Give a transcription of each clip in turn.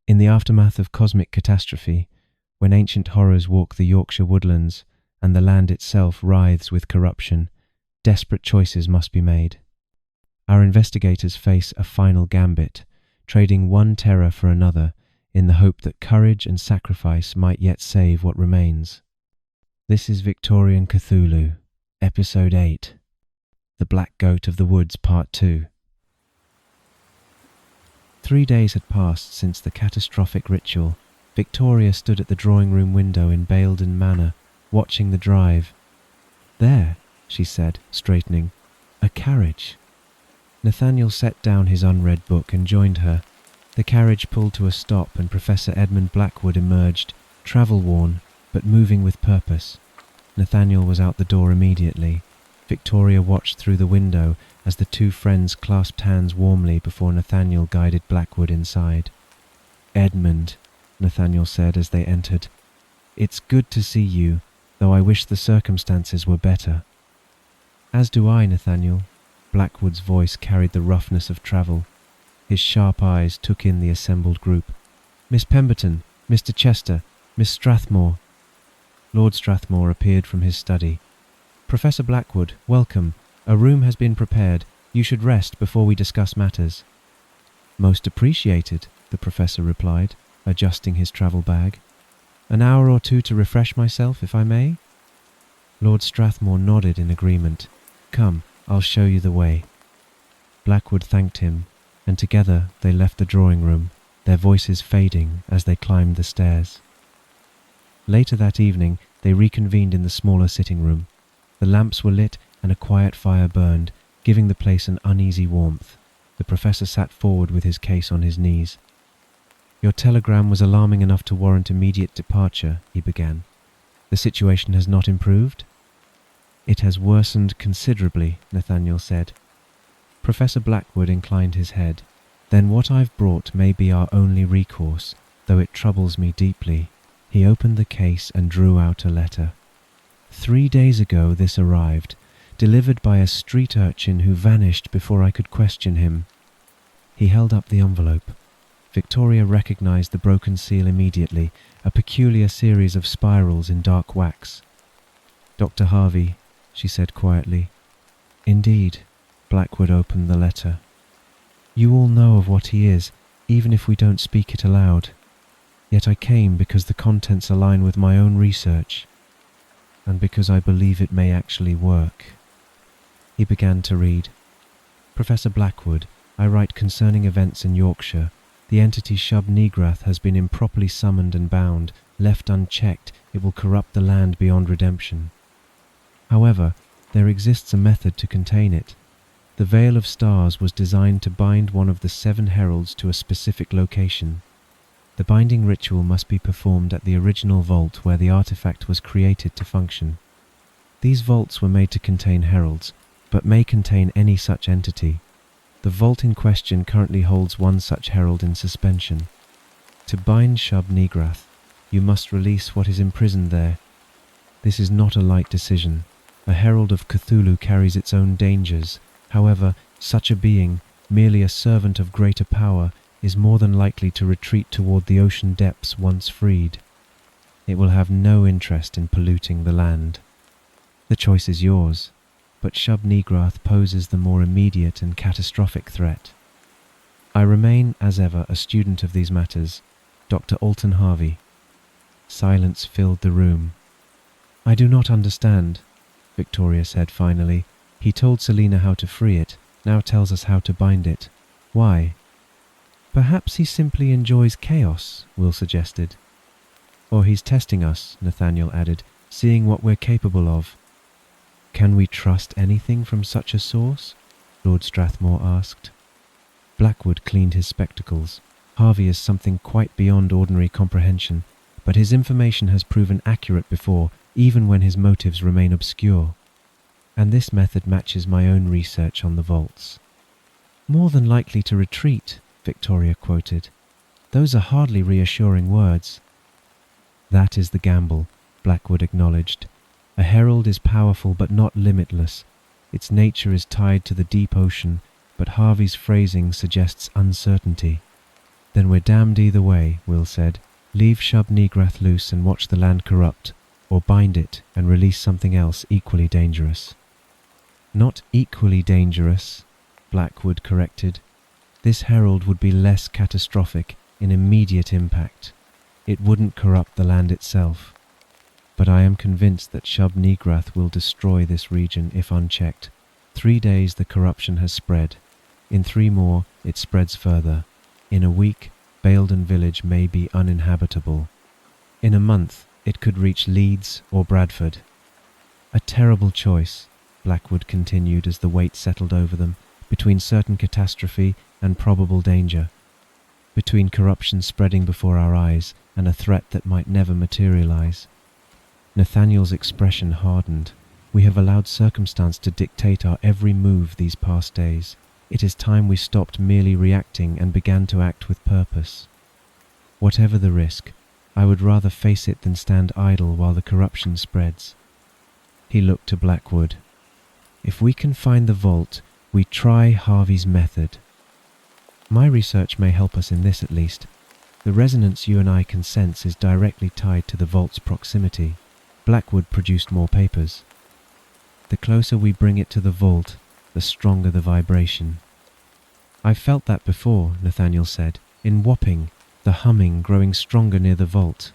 In the aftermath of cosmic catastrophe, when ancient horrors walk the Yorkshire woodlands and the land itself writhes with corruption, desperate choices must be made. Our investigators face a final gambit, trading one terror for another in the hope that courage and sacrifice might yet save what remains. This is Victorian Cthulhu, Episode 8, The Black Goat of the Woods, Part 2. 3 days had passed since the catastrophic ritual. Victoria stood at the drawing-room window in Baildon Manor, watching the drive. "There," she said, straightening, "a carriage." Nathaniel set down his unread book and joined her. The carriage pulled to a stop and Professor Edmund Blackwood emerged, travel-worn, but moving with purpose. Nathaniel was out the door immediately. Victoria watched through the window as the two friends clasped hands warmly before Nathaniel guided Blackwood inside. "Edmund," Nathaniel said as they entered, "it's good to see you, though I wish the circumstances were better." "As do I, Nathaniel." Blackwood's voice carried the roughness of travel. His sharp eyes took in the assembled group. "Miss Pemberton, Mr. Chester, Miss Strathmore." Lord Strathmore appeared from his study. "Professor Blackwood, welcome. A room has been prepared. You should rest before we discuss matters." "Most appreciated," the professor replied, adjusting his travel bag. "An hour or two to refresh myself, if I may?" Lord Strathmore nodded in agreement. "Come, I'll show you the way." Blackwood thanked him, and together they left the drawing-room, their voices fading as they climbed the stairs. Later that evening, they reconvened in the smaller sitting-room. The lamps were lit and a quiet fire burned, giving the place an uneasy warmth. The professor sat forward with his case on his knees. "Your telegram was alarming enough to warrant immediate departure," he began. "The situation has not improved?" "It has worsened considerably," Nathaniel said. Professor Blackwood inclined his head. "Then what I've brought may be our only recourse, though it troubles me deeply." He opened the case and drew out a letter. 3 days ago this arrived, delivered by a street urchin who vanished before I could question him. He held up the envelope. Victoria recognized the broken seal immediately, a peculiar series of spirals in dark wax. "Dr. Harvey," she said quietly. "Indeed." Blackwood opened the letter. "You all know of what he is, even if we don't speak it aloud. Yet I came because the contents align with my own research, and because I believe it may actually work." He began to read. "Professor Blackwood, I write concerning events in Yorkshire. The entity Shub Nigrath has been improperly summoned and bound. Left unchecked, it will corrupt the land beyond redemption. However, there exists a method to contain it. The Veil of Stars was designed to bind one of the 7 heralds to a specific location. The binding ritual must be performed at the original vault where the artifact was created to function. These vaults were made to contain heralds, but may contain any such entity. The vault in question currently holds one such herald in suspension. To bind Shub Nigrath, you must release what is imprisoned there. This is not a light decision. A herald of Cthulhu carries its own dangers. However, such a being, merely a servant of greater power, is more than likely to retreat toward the ocean depths once freed. It will have no interest in polluting the land. The choice is yours, but Shub Nigrath poses the more immediate and catastrophic threat. I remain, as ever, a student of these matters, Dr. Alton Harvey." Silence filled the room. "I do not understand," Victoria said finally. "He told Selina how to free it, now tells us how to bind it. Why?" "Perhaps he simply enjoys chaos," Will suggested. "Or he's testing us," Nathaniel added, "seeing what we're capable of." "Can we trust anything from such a source?" Lord Strathmore asked. Blackwood cleaned his spectacles. "Harvey is something quite beyond ordinary comprehension, but his information has proven accurate before, even when his motives remain obscure. And this method matches my own research on the vaults." "More than likely to retreat," Victoria quoted. "Those are hardly reassuring words." "That is the gamble," Blackwood acknowledged. "A herald is powerful but not limitless. Its nature is tied to the deep ocean, but Harvey's phrasing suggests uncertainty. Then we're damned either way, Will said. Leave Shub Negrath loose and watch the land corrupt, or bind it and release something else equally dangerous. Not equally dangerous, Blackwood corrected. This herald would be less catastrophic in immediate impact. It wouldn't corrupt the land itself. But I am convinced that Shub Negrath will destroy this region if unchecked. 3 days the corruption has spread. In 3 more, it spreads further. In a week, Baildon village may be uninhabitable. In a month, it could reach Leeds or Bradford. A terrible choice, Blackwood continued as the weight settled over them, between certain catastrophe and probable danger. Between corruption spreading before our eyes and a threat that might never materialize. Nathaniel's expression hardened. We have allowed circumstance to dictate our every move these past days. It is time we stopped merely reacting and began to act with purpose. Whatever the risk, I would rather face it than stand idle while the corruption spreads. He looked to Blackwood. If we can find the vault, we try Harvey's method. My research may help us in this at least. The resonance you and I can sense is directly tied to the vault's proximity. Blackwood produced more papers. The closer we bring it to the vault, the stronger the vibration. I've felt that before, Nathaniel said, in Wapping, the humming growing stronger near the vault.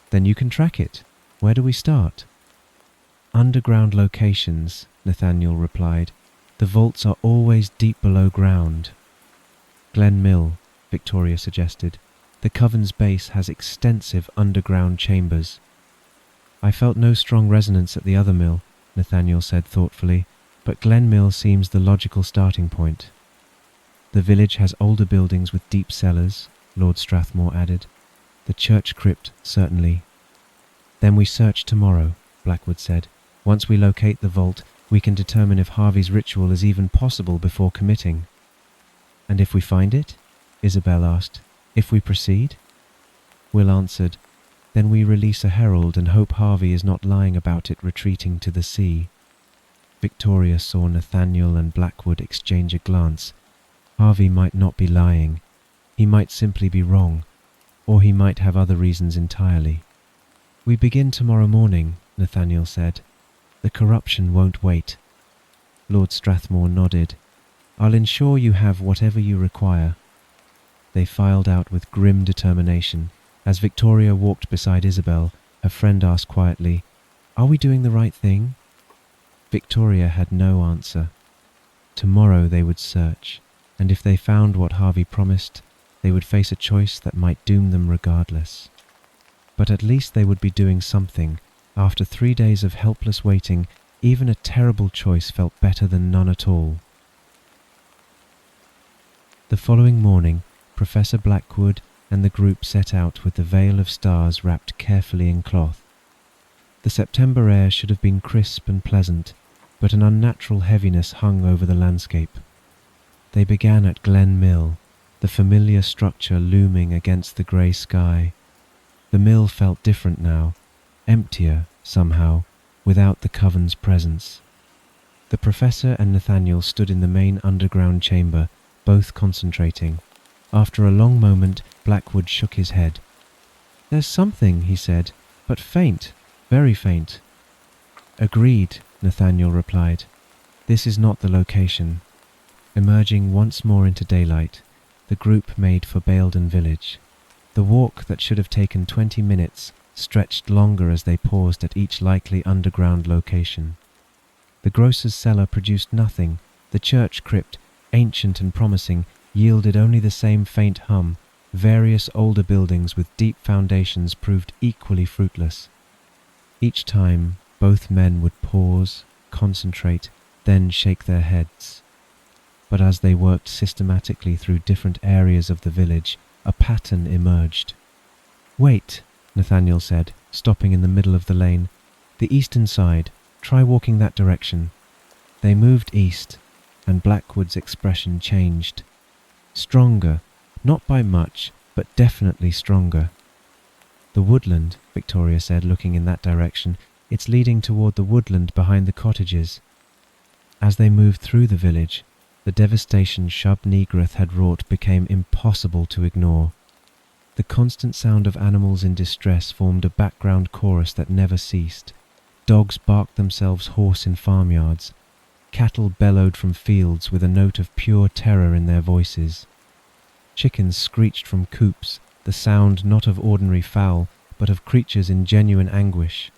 Then you can track it. Where do we start? Underground locations, Nathaniel replied. The vaults are always deep below ground. Glen Mill, Victoria suggested. The coven's base has extensive underground chambers. I felt no strong resonance at the other mill, Nathaniel said thoughtfully, but Glen Mill seems the logical starting point. The village has older buildings with deep cellars, Lord Strathmore added. The church crypt, certainly. Then we search tomorrow, Blackwood said. Once we locate the vault, we can determine if Harvey's ritual is even possible before committing. And if we find it? Isabel asked. If we proceed? Will answered. Then we release a herald and hope Harvey is not lying about it retreating to the sea. Victoria saw Nathaniel and Blackwood exchange a glance. Harvey might not be lying. He might simply be wrong, or he might have other reasons entirely. We begin tomorrow morning, Nathaniel said. The corruption won't wait. Lord Strathmore nodded. I'll ensure you have whatever you require. They filed out with grim determination. As Victoria walked beside Isabel, her friend asked quietly, Are we doing the right thing? Victoria had no answer. Tomorrow they would search, and if they found what Harvey promised, they would face a choice that might doom them regardless. But at least they would be doing something. After 3 days of helpless waiting, even a terrible choice felt better than none at all. The following morning, Professor Blackwood and the group set out with the veil of stars wrapped carefully in cloth. The September air should have been crisp and pleasant, but an unnatural heaviness hung over the landscape. They began at Glen Mill, the familiar structure looming against the grey sky. The mill felt different now, emptier, somehow, without the coven's presence. The professor and Nathaniel stood in the main underground chamber, both concentrating. After a long moment, Blackwood shook his head. There's something, he said, but faint, very faint. Agreed, Nathaniel replied. This is not the location. Emerging once more into daylight, the group made for Baildon village. The walk that should have taken 20 minutes stretched longer as they paused at each likely underground location. The grocer's cellar produced nothing. The church crypt, ancient and promising, yielded only the same faint hum. Various older buildings with deep foundations proved equally fruitless. Each time, both men would pause, concentrate, then shake their heads. But as they worked systematically through different areas of the village, a pattern emerged. Wait, Nathaniel said, stopping in the middle of the lane. The eastern side. Try walking that direction. They moved east, and Blackwood's expression changed. Stronger, not by much, but definitely stronger. The woodland, Victoria said, looking in that direction. It's leading toward the woodland behind the cottages. As they moved through the village, The devastation Shub Negrath had wrought became impossible to ignore. The constant sound of animals in distress formed a background chorus that never ceased. Dogs barked themselves hoarse in farmyards. Cattle bellowed from fields with a note of pure terror in their voices. Chickens screeched from coops, the sound not of ordinary fowl, but of creatures in genuine anguish.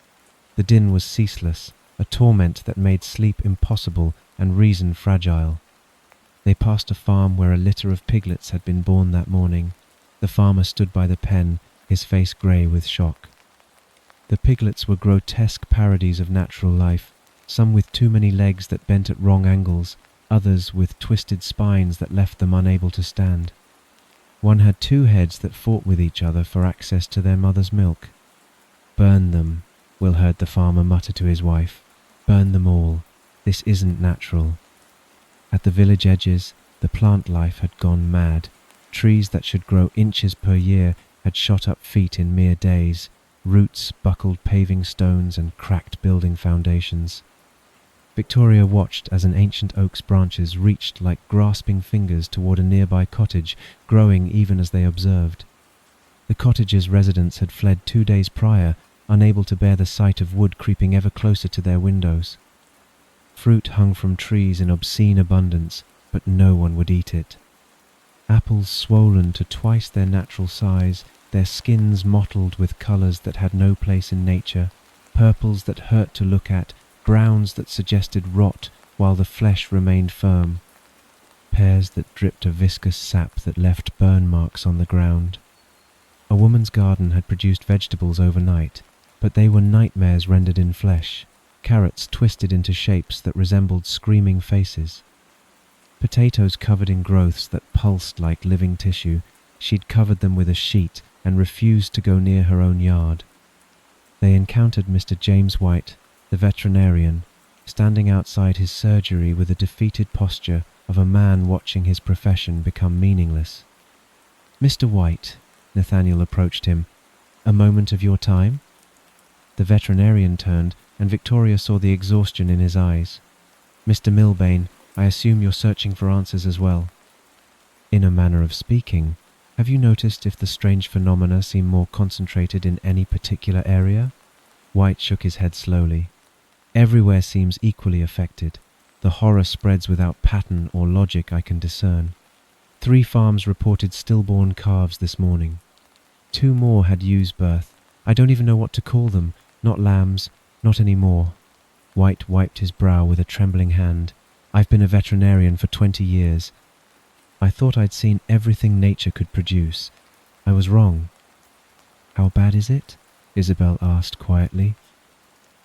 The din was ceaseless, a torment that made sleep impossible and reason fragile. They passed a farm where a litter of piglets had been born that morning. The farmer stood by the pen, his face grey with shock. The piglets were grotesque parodies of natural life, some with too many legs that bent at wrong angles, others with twisted spines that left them unable to stand. One had two heads that fought with each other for access to their mother's milk. "Burn them," Will heard the farmer mutter to his wife. "Burn them all. This isn't natural." At the village edges, the plant life had gone mad. Trees that should grow inches per year had shot up feet in mere days. Roots buckled paving stones and cracked building foundations. Victoria watched as an ancient oak's branches reached like grasping fingers toward a nearby cottage, growing even as they observed. The cottage's residents had fled 2 days prior, unable to bear the sight of wood creeping ever closer to their windows. Fruit hung from trees in obscene abundance, but no one would eat it. Apples swollen to twice their natural size, their skins mottled with colours that had no place in nature, purples that hurt to look at, browns that suggested rot while the flesh remained firm, pears that dripped a viscous sap that left burn marks on the ground. A woman's garden had produced vegetables overnight, but they were nightmares rendered in flesh, carrots twisted into shapes that resembled screaming faces. Potatoes covered in growths that pulsed like living tissue. She'd covered them with a sheet and refused to go near her own yard. They encountered Mr. James White, the veterinarian, standing outside his surgery with the defeated posture of a man watching his profession become meaningless. "Mr. White," Nathaniel approached him, "a moment of your time?" The veterinarian turned, and Victoria saw the exhaustion in his eyes. "Mr. Milbane, I assume you're searching for answers as well." "In a manner of speaking. Have you noticed if the strange phenomena seem more concentrated in any particular area?" White shook his head slowly. "Everywhere seems equally affected. The horror spreads without pattern or logic I can discern. 3 farms reported stillborn calves this morning. 2 more had ewes birth. I don't even know what to call them. Not lambs, not any more." White wiped his brow with a trembling hand. "I've been a veterinarian for 20 years. I thought I'd seen everything nature could produce. I was wrong." "How bad is it?" Isabel asked quietly.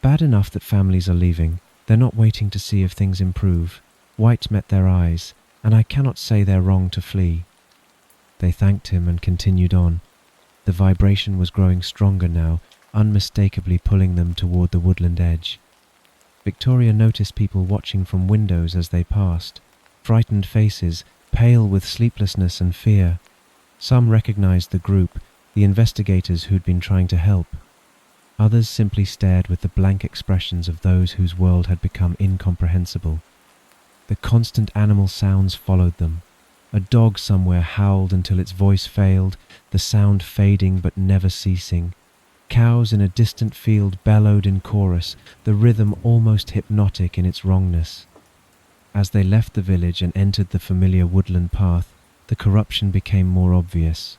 "Bad enough that families are leaving. They're not waiting to see if things improve." White met their eyes, "and I cannot say they're wrong to flee." They thanked him and continued on. The vibration was growing stronger now, unmistakably pulling them toward the woodland edge. Victoria noticed people watching from windows as they passed, frightened faces, pale with sleeplessness and fear. Some recognized the group, the investigators who'd been trying to help. Others simply stared with the blank expressions of those whose world had become incomprehensible. The constant animal sounds followed them. A dog somewhere howled until its voice failed, the sound fading but never ceasing. Cows in a distant field bellowed in chorus, the rhythm almost hypnotic in its wrongness. As they left the village and entered the familiar woodland path, the corruption became more obvious.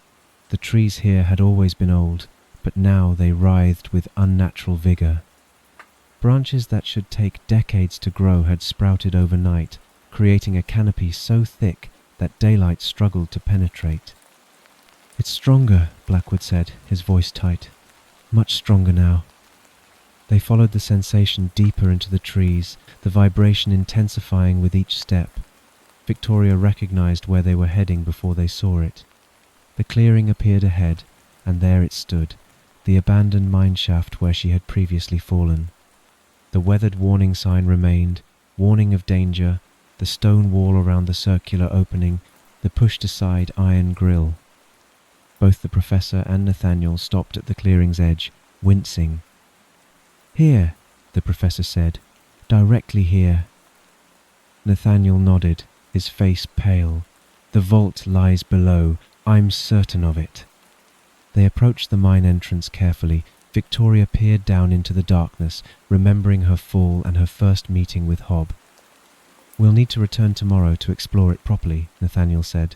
The trees here had always been old, but now they writhed with unnatural vigor. Branches that should take decades to grow had sprouted overnight, creating a canopy so thick that daylight struggled to penetrate. "It's stronger," Blackwood said, his voice tight. "Much stronger now." They followed the sensation deeper into the trees, the vibration intensifying with each step. Victoria recognized where they were heading before they saw it. The clearing appeared ahead, and there it stood, the abandoned mineshaft where she had previously fallen. The weathered warning sign remained, warning of danger, the stone wall around the circular opening, the pushed-aside iron grill. Both the professor and Nathaniel stopped at the clearing's edge, wincing. "Here," the professor said, "directly here." Nathaniel nodded. his face pale. "The vault lies below. I'm certain of it." They approached the mine entrance carefully. Victoria peered down into the darkness, remembering her fall and her first meeting with Hob. "We'll need to return tomorrow to explore it properly," Nathaniel said,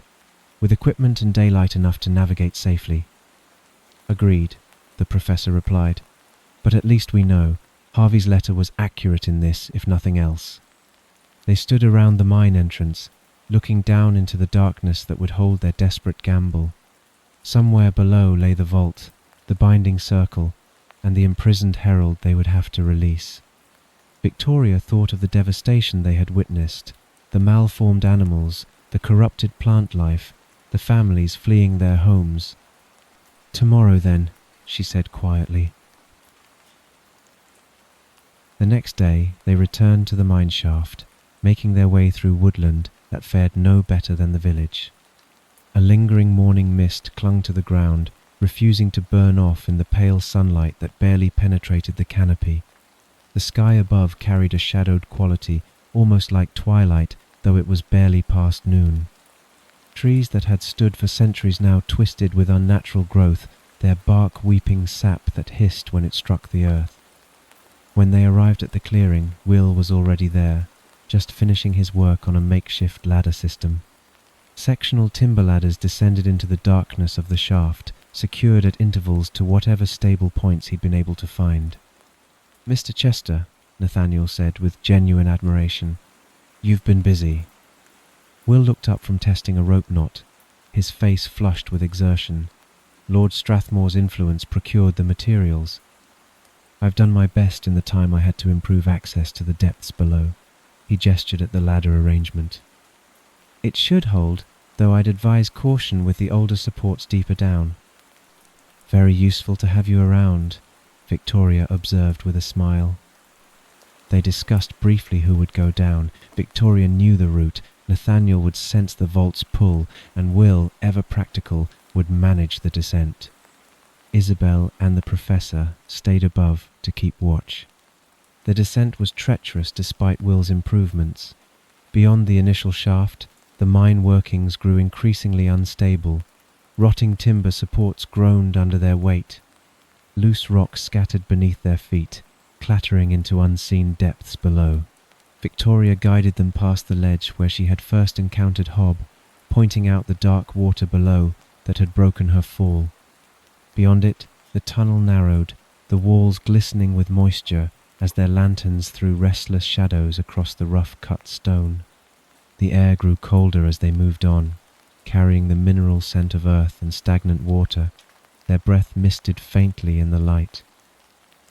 "with equipment and daylight enough to navigate safely." "Agreed," the professor replied. "But at least we know Harvey's letter was accurate in this, if nothing else." They stood around the mine entrance, looking down into the darkness that would hold their desperate gamble. Somewhere below lay the vault, the binding circle, and the imprisoned herald they would have to release. Victoria thought of the devastation they had witnessed, the malformed animals, the corrupted plant life, the families fleeing their homes. "Tomorrow, then," she said quietly. The next day they returned to the mine shaft, making their way through woodland that fared no better than the village. A lingering morning mist clung to the ground, refusing to burn off in the pale sunlight that barely penetrated the canopy. The sky above carried a shadowed quality, almost like twilight, though it was barely past noon. Trees that had stood for centuries now twisted with unnatural growth, their bark weeping sap that hissed when it struck the earth. When they arrived at the clearing, Will was already there, just finishing his work on a makeshift ladder system. Sectional timber ladders descended into the darkness of the shaft, secured at intervals to whatever stable points he'd been able to find. "Mr. Chester," Nathaniel said with genuine admiration, "you've been busy." Will looked up from testing a rope knot, his face flushed with exertion. Lord Strathmore's influence procured the materials. "I've done my best in the time I had to improve access to the depths below." He gestured at the ladder arrangement. "It should hold, though I'd advise caution with the older supports deeper down." "Very useful to have you around," Victoria observed with a smile. They discussed briefly who would go down. Victoria knew the route, Nathaniel would sense the vault's pull, and Will, ever practical, would manage the descent. Isabel and the professor stayed above to keep watch. The descent was treacherous despite Will's improvements. Beyond the initial shaft, the mine workings grew increasingly unstable. Rotting timber supports groaned under their weight. Loose rocks scattered beneath their feet, clattering into unseen depths below. Victoria guided them past the ledge where she had first encountered Hob, pointing out the dark water below that had broken her fall. Beyond it, the tunnel narrowed, the walls glistening with moisture as their lanterns threw restless shadows across the rough-cut stone. The air grew colder as they moved on, carrying the mineral scent of earth and stagnant water. Their breath misted faintly in the light.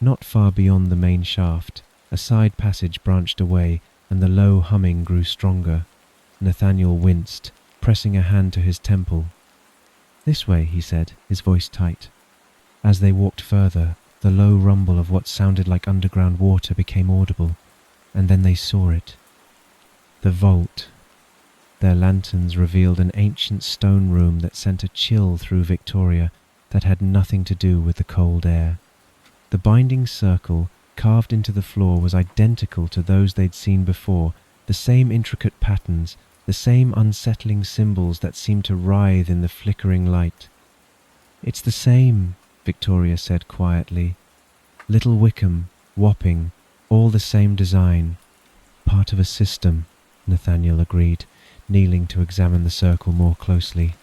Not far beyond the main shaft, a side passage branched away, and the low humming grew stronger. Nathaniel winced, pressing a hand to his temple. "This way," he said, his voice tight. As they walked further, the low rumble of what sounded like underground water became audible, and then they saw it. The vault. Their lanterns revealed an ancient stone room that sent a chill through Victoria that had nothing to do with the cold air. The binding circle carved into the floor was identical to those they'd seen before, the same intricate patterns, the same unsettling symbols that seemed to writhe in the flickering light. "It's the same," Victoria said quietly. "Little Wickham, Wapping, all the same design." "Part of a system," Nathaniel agreed, kneeling to examine the circle more closely,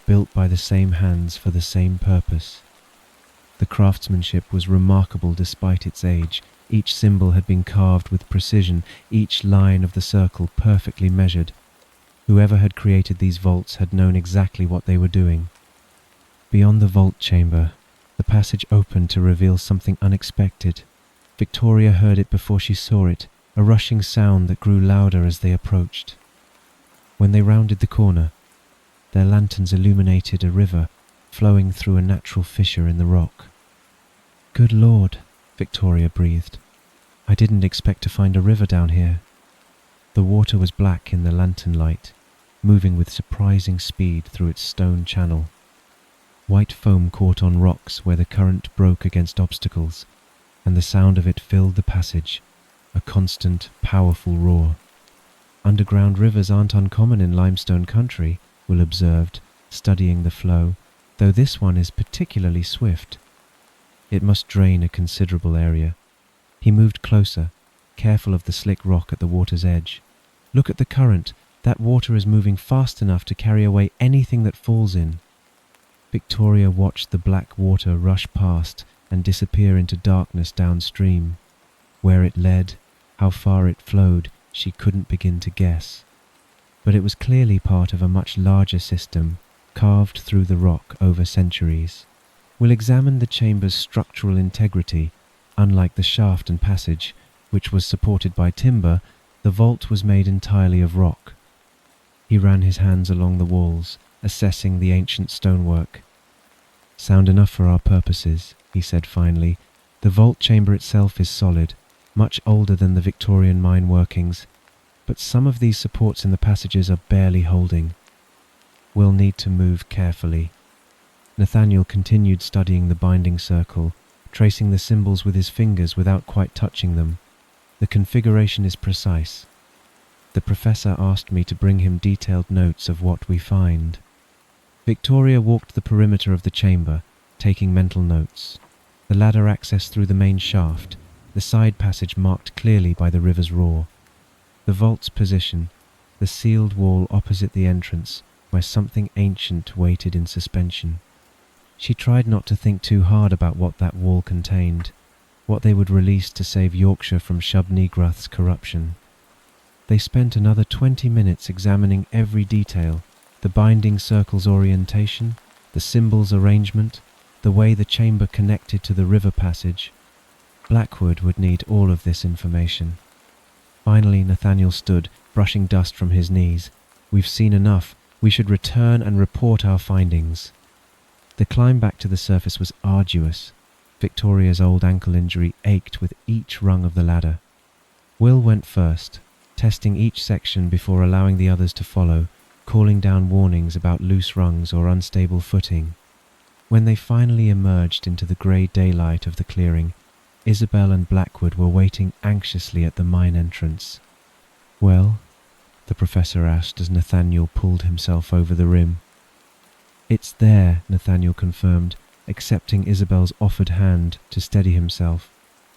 "built by the same hands for the same purpose." The craftsmanship was remarkable despite its age. Each symbol had been carved with precision, each line of the circle perfectly measured. Whoever had created these vaults had known exactly what they were doing. Beyond the vault chamber, the passage opened to reveal something unexpected. Victoria heard it before she saw it, a rushing sound that grew louder as they approached. When they rounded the corner, their lanterns illuminated a river flowing through a natural fissure in the rock. "Good Lord," Victoria breathed. "I didn't expect to find a river down here." The water was black in the lantern light, moving with surprising speed through its stone channel. White foam caught on rocks where the current broke against obstacles, and the sound of it filled the passage, a constant, powerful roar. Underground rivers aren't uncommon in limestone country, Will observed, studying the flow, though this one is particularly swift. It must drain a considerable area. He moved closer, careful of the slick rock at the water's edge. Look at the current. That water is moving fast enough to carry away anything that falls in. Victoria watched the black water rush past and disappear into darkness downstream. Where it led, how far it flowed, she couldn't begin to guess. But it was clearly part of a much larger system, carved through the rock over centuries. We'll examine the chamber's structural integrity. Unlike the shaft and passage, which was supported by timber, the vault was made entirely of rock. He ran his hands along the walls, assessing the ancient stonework. "Sound enough for our purposes," he said finally. "The vault chamber itself is solid, much older than the Victorian mine workings, but some of these supports in the passages are barely holding. We'll need to move carefully." Nathaniel continued studying the binding circle, tracing the symbols with his fingers without quite touching them. The configuration is precise. The professor asked me to bring him detailed notes of what we find. Victoria walked the perimeter of the chamber, taking mental notes. The ladder access through the main shaft, the side passage marked clearly by the river's roar. The vault's position, the sealed wall opposite the entrance, where something ancient waited in suspension. She tried not to think too hard about what that wall contained, what they would release to save Yorkshire from Shub-Nigrath's corruption. They spent another 20 minutes examining every detail, the binding circle's orientation, the symbol's arrangement, the way the chamber connected to the river passage. Blackwood would need all of this information. Finally, Nathaniel stood, brushing dust from his knees. "We've seen enough. We should return and report our findings." The climb back to the surface was arduous. Victoria's old ankle injury ached with each rung of the ladder. Will went first, testing each section before allowing the others to follow, calling down warnings about loose rungs or unstable footing. When they finally emerged into the grey daylight of the clearing, Isabel and Blackwood were waiting anxiously at the mine entrance. "Well?" the professor asked as Nathaniel pulled himself over the rim. "It's there," Nathaniel confirmed, accepting Isabel's offered hand to steady himself,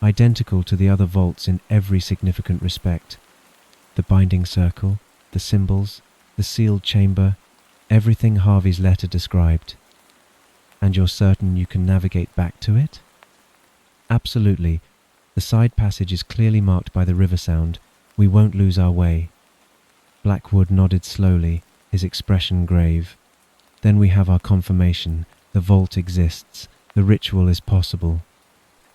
identical to the other vaults in every significant respect. The binding circle, the symbols, the sealed chamber, everything Harvey's letter described. "And you're certain you can navigate back to it?" "Absolutely. The side passage is clearly marked by the river sound. We won't lose our way." Blackwood nodded slowly, his expression grave. "Then we have our confirmation. The vault exists. The ritual is possible."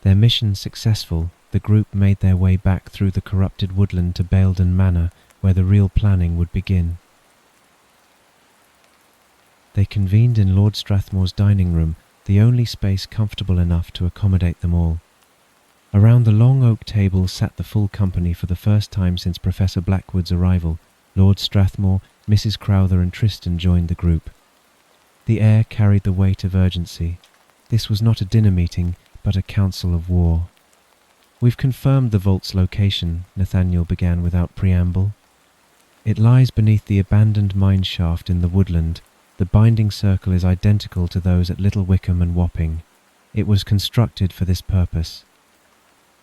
Their mission successful, the group made their way back through the corrupted woodland to Baildon Manor, where the real planning would begin. They convened in Lord Strathmore's dining room, the only space comfortable enough to accommodate them all. Around the long oak table sat the full company for the first time since Professor Blackwood's arrival. Lord Strathmore, Mrs. Crowther and Tristan joined the group. The air carried the weight of urgency. This was not a dinner meeting, but a council of war. "We've confirmed the vault's location," Nathaniel began without preamble. "It lies beneath the abandoned mine shaft in the woodland. The binding circle is identical to those at Little Wickham and Wapping. It was constructed for this purpose."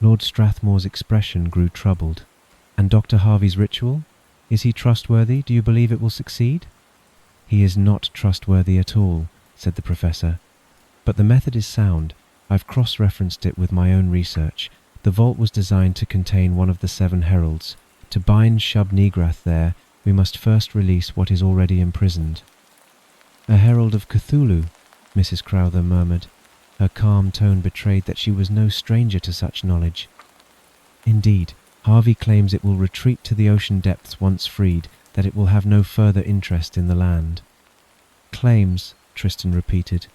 Lord Strathmore's expression grew troubled. "And Dr. Harvey's ritual? Is he trustworthy? Do you believe it will succeed?" "He is not trustworthy at all," said the professor. "But the method is sound. I've cross-referenced it with my own research. The vault was designed to contain one of the 7 heralds. To bind Shub-Nigrath there, we must first release what is already imprisoned." "A herald of Cthulhu," Mrs. Crowther murmured. Her calm tone betrayed that she was no stranger to such knowledge. "Indeed, Harvey claims it will retreat to the ocean depths once freed, that it will have no further interest in the land." "Claims," Tristan repeated,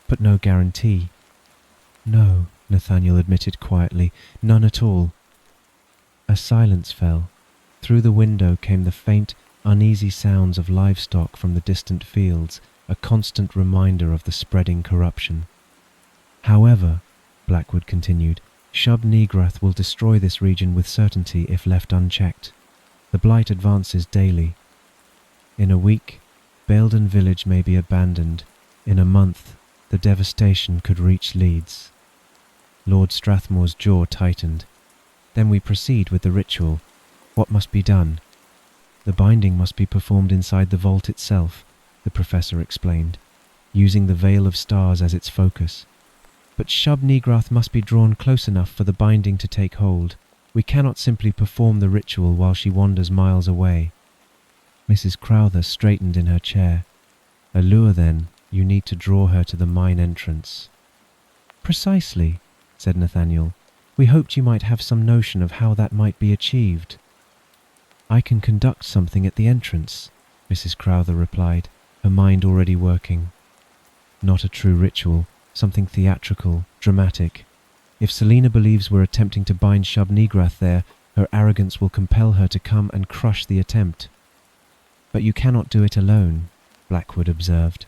"but no guarantee." "No," Nathaniel admitted quietly, "none at all." A silence fell. Through the window came the faint, uneasy sounds of livestock from the distant fields, a constant reminder of the spreading corruption. "However," Blackwood continued, "Shub-Nigrath will destroy this region with certainty if left unchecked. The blight advances daily. In a week, Baildon village may be abandoned. In a month, the devastation could reach Leeds. Lord Strathmore's jaw tightened. Then we proceed with the ritual. What must be done? The binding must be performed inside the vault itself, the professor explained, using the veil of stars as its focus. But Shub-Nigrath must be drawn close enough for the binding to take hold. We cannot simply perform the ritual while she wanders miles away. Mrs. Crowther straightened in her chair. A lure, then. You need to draw her to the mine entrance. Precisely, said Nathaniel. We hoped you might have some notion of how that might be achieved. I can conduct something at the entrance, Mrs. Crowther replied, her mind already working. Not a true ritual, something theatrical, dramatic. If Selina believes we're attempting to bind Shub-Nigrath there, her arrogance will compel her to come and crush the attempt. But you cannot do it alone, Blackwood observed.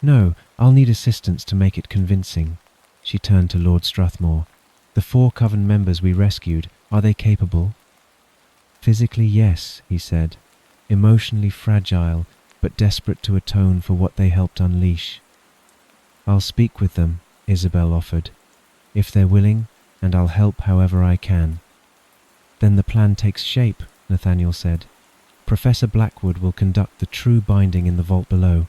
No, I'll need assistance to make it convincing. She turned to Lord Strathmore. The 4 coven members we rescued, are they capable? Physically, yes, he said. Emotionally fragile, but desperate to atone for what they helped unleash. I'll speak with them, Isabel offered. If they're willing, and I'll help however I can. Then the plan takes shape, Nathaniel said. Professor Blackwood will conduct the true binding in the vault below.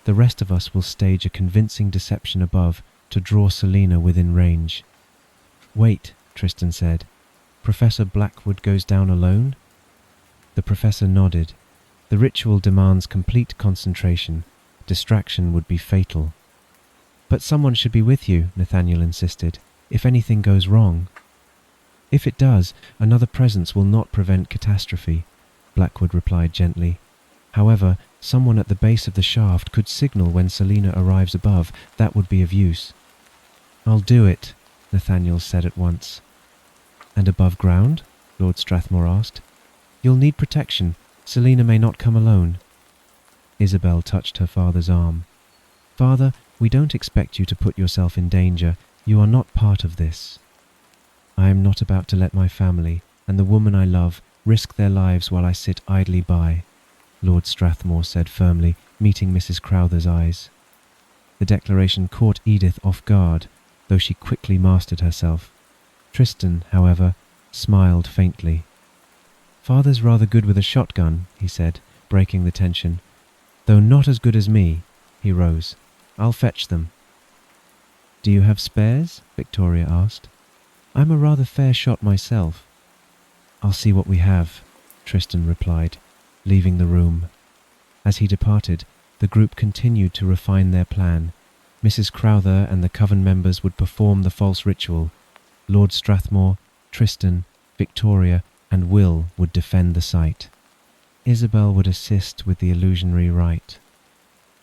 The rest of us will stage a convincing deception above to draw Selina within range. Wait, Tristan said. Professor Blackwood goes down alone? The professor nodded. The ritual demands complete concentration. Distraction would be fatal. But someone should be with you, Nathaniel insisted, if anything goes wrong. If it does, another presence will not prevent catastrophe, Blackwood replied gently. However, someone at the base of the shaft could signal when Selina arrives above. That would be of use. I'll do it, Nathaniel said at once. And above ground? Lord Strathmore asked. You'll need protection. Selina may not come alone. Isabel touched her father's arm. Father, we don't expect you to put yourself in danger. You are not part of this. I am not about to let my family, and the woman I love, risk their lives while I sit idly by, Lord Strathmore said firmly, meeting Mrs. Crowther's eyes. The declaration caught Edith off guard, though she quickly mastered herself. Tristan, however, smiled faintly. Father's rather good with a shotgun, he said, breaking the tension. Though not as good as me. He rose. I'll fetch them. Do you have spares? Victoria asked. I'm a rather fair shot myself. I'll see what we have, Tristan replied, leaving the room. As he departed, the group continued to refine their plan. Mrs. Crowther and the coven members would perform the false ritual. Lord Strathmore, Tristan, Victoria, and Will would defend the site. Isabel would assist with the illusionary rite.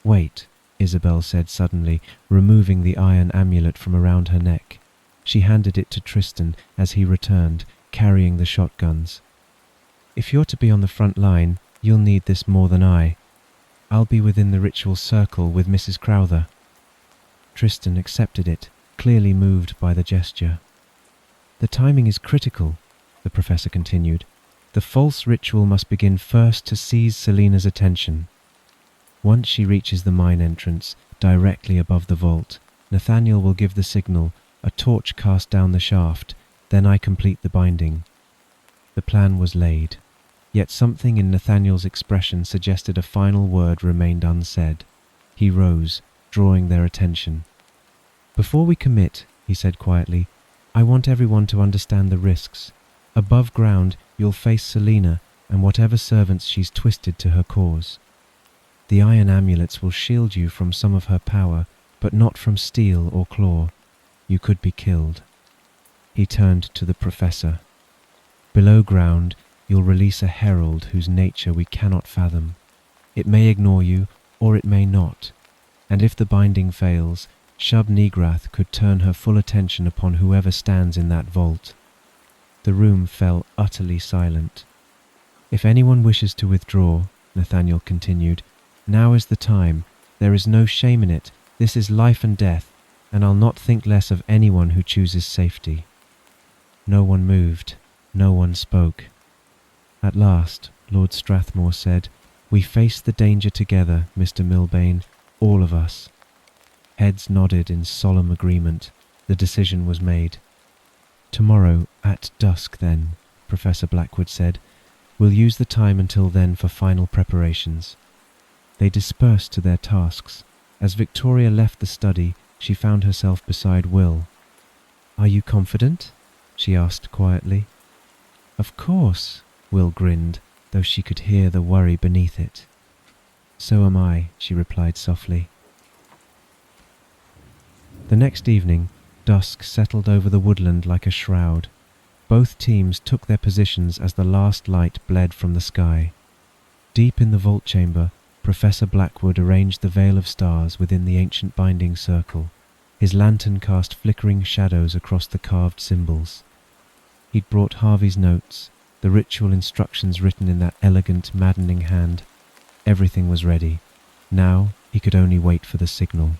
Wait, Isabel said suddenly, removing the iron amulet from around her neck. She handed it to Tristan as he returned, carrying the shotguns. If you're to be on the front line, you'll need this more than I. I'll be within the ritual circle with Mrs. Crowther. Tristan accepted it, clearly moved by the gesture. The timing is critical, the professor continued. The false ritual must begin first to seize Selina's attention. Once she reaches the mine entrance, directly above the vault, Nathaniel will give the signal, a torch cast down the shaft, then I complete the binding. The plan was laid, yet something in Nathaniel's expression suggested a final word remained unsaid. He rose, drawing their attention. Before we commit, he said quietly, I want everyone to understand the risks. Above ground, you'll face Selina and whatever servants she's twisted to her cause. The iron amulets will shield you from some of her power, but not from steel or claw. You could be killed. He turned to the professor. Below ground, you'll release a herald whose nature we cannot fathom. It may ignore you, or it may not. And if the binding fails, Shub-Nigrath could turn her full attention upon whoever stands in that vault. The room fell utterly silent. If anyone wishes to withdraw, Nathaniel continued, now is the time. There is no shame in it. This is life and death, and I'll not think less of anyone who chooses safety. No one moved. No one spoke. At last, Lord Strathmore said, "We face the danger together, Mr. Milbane, all of us." Heads nodded in solemn agreement. The decision was made. "Tomorrow, at dusk then," Professor Blackwood said. "We'll use the time until then for final preparations." They dispersed to their tasks. As Victoria left the study, she found herself beside Will. "Are you confident?" she asked quietly. "Of course," Will grinned, though she could hear the worry beneath it. "So am I," she replied softly. The next evening, dusk settled over the woodland like a shroud. Both teams took their positions as the last light bled from the sky. Deep in the vault chamber, Professor Blackwood arranged the veil of stars within the ancient binding circle. His lantern cast flickering shadows across the carved symbols. He'd brought Harvey's notes, the ritual instructions written in that elegant, maddening hand. Everything was ready. Now he could only wait for the signal.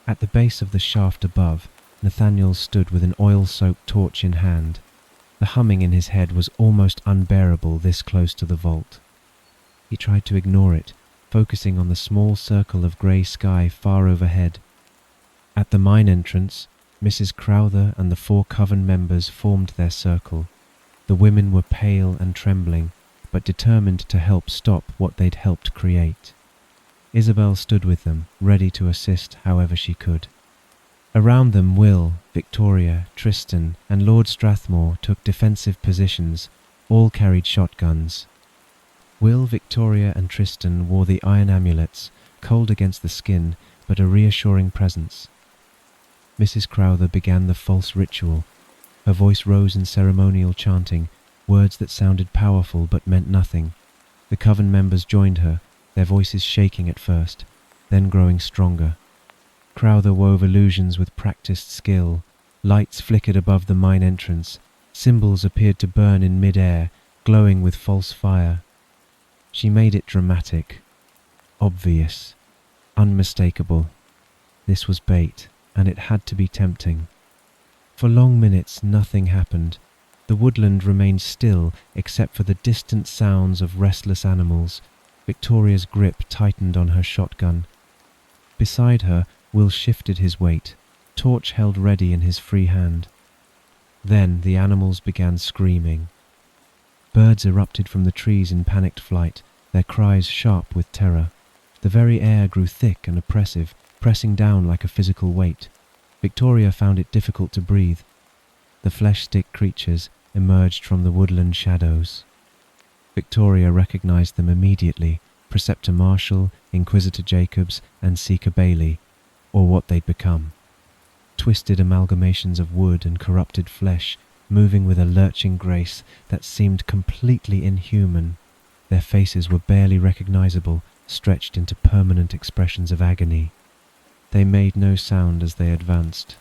At the base of the shaft above, Nathaniel stood with an oil-soaked torch in hand. The humming in his head was almost unbearable this close to the vault. He tried to ignore it, focusing on the small circle of grey sky far overhead. At the mine entrance, Mrs. Crowther and the 4 coven members formed their circle. The women were pale and trembling, but determined to help stop what they'd helped create. Isabel stood with them, ready to assist however she could. Around them Will, Victoria, Tristan, and Lord Strathmore took defensive positions. All carried shotguns. Will, Victoria, and Tristan wore the iron amulets, cold against the skin, but a reassuring presence. Mrs. Crowther began the false ritual. Her voice rose in ceremonial chanting, words that sounded powerful but meant nothing. The coven members joined her, their voices shaking at first, then growing stronger. Crowther wove illusions with practiced skill. Lights flickered above the mine entrance. Symbols appeared to burn in mid-air, glowing with false fire. She made it dramatic, obvious, unmistakable. This was bait, and it had to be tempting. For long minutes nothing happened. The woodland remained still except for the distant sounds of restless animals. Victoria's grip tightened on her shotgun. Beside her, Will shifted his weight, torch held ready in his free hand. Then the animals began screaming. Birds erupted from the trees in panicked flight, their cries sharp with terror. The very air grew thick and oppressive, pressing down like a physical weight. Victoria found it difficult to breathe. The flesh-stick creatures emerged from the woodland shadows. Victoria recognized them immediately, Preceptor Marshall, Inquisitor Jacobs, and Seeker Bailey, or what they'd become. Twisted amalgamations of wood and corrupted flesh, moving with a lurching grace that seemed completely inhuman. Their faces were barely recognizable, stretched into permanent expressions of agony. They made no sound as they advanced.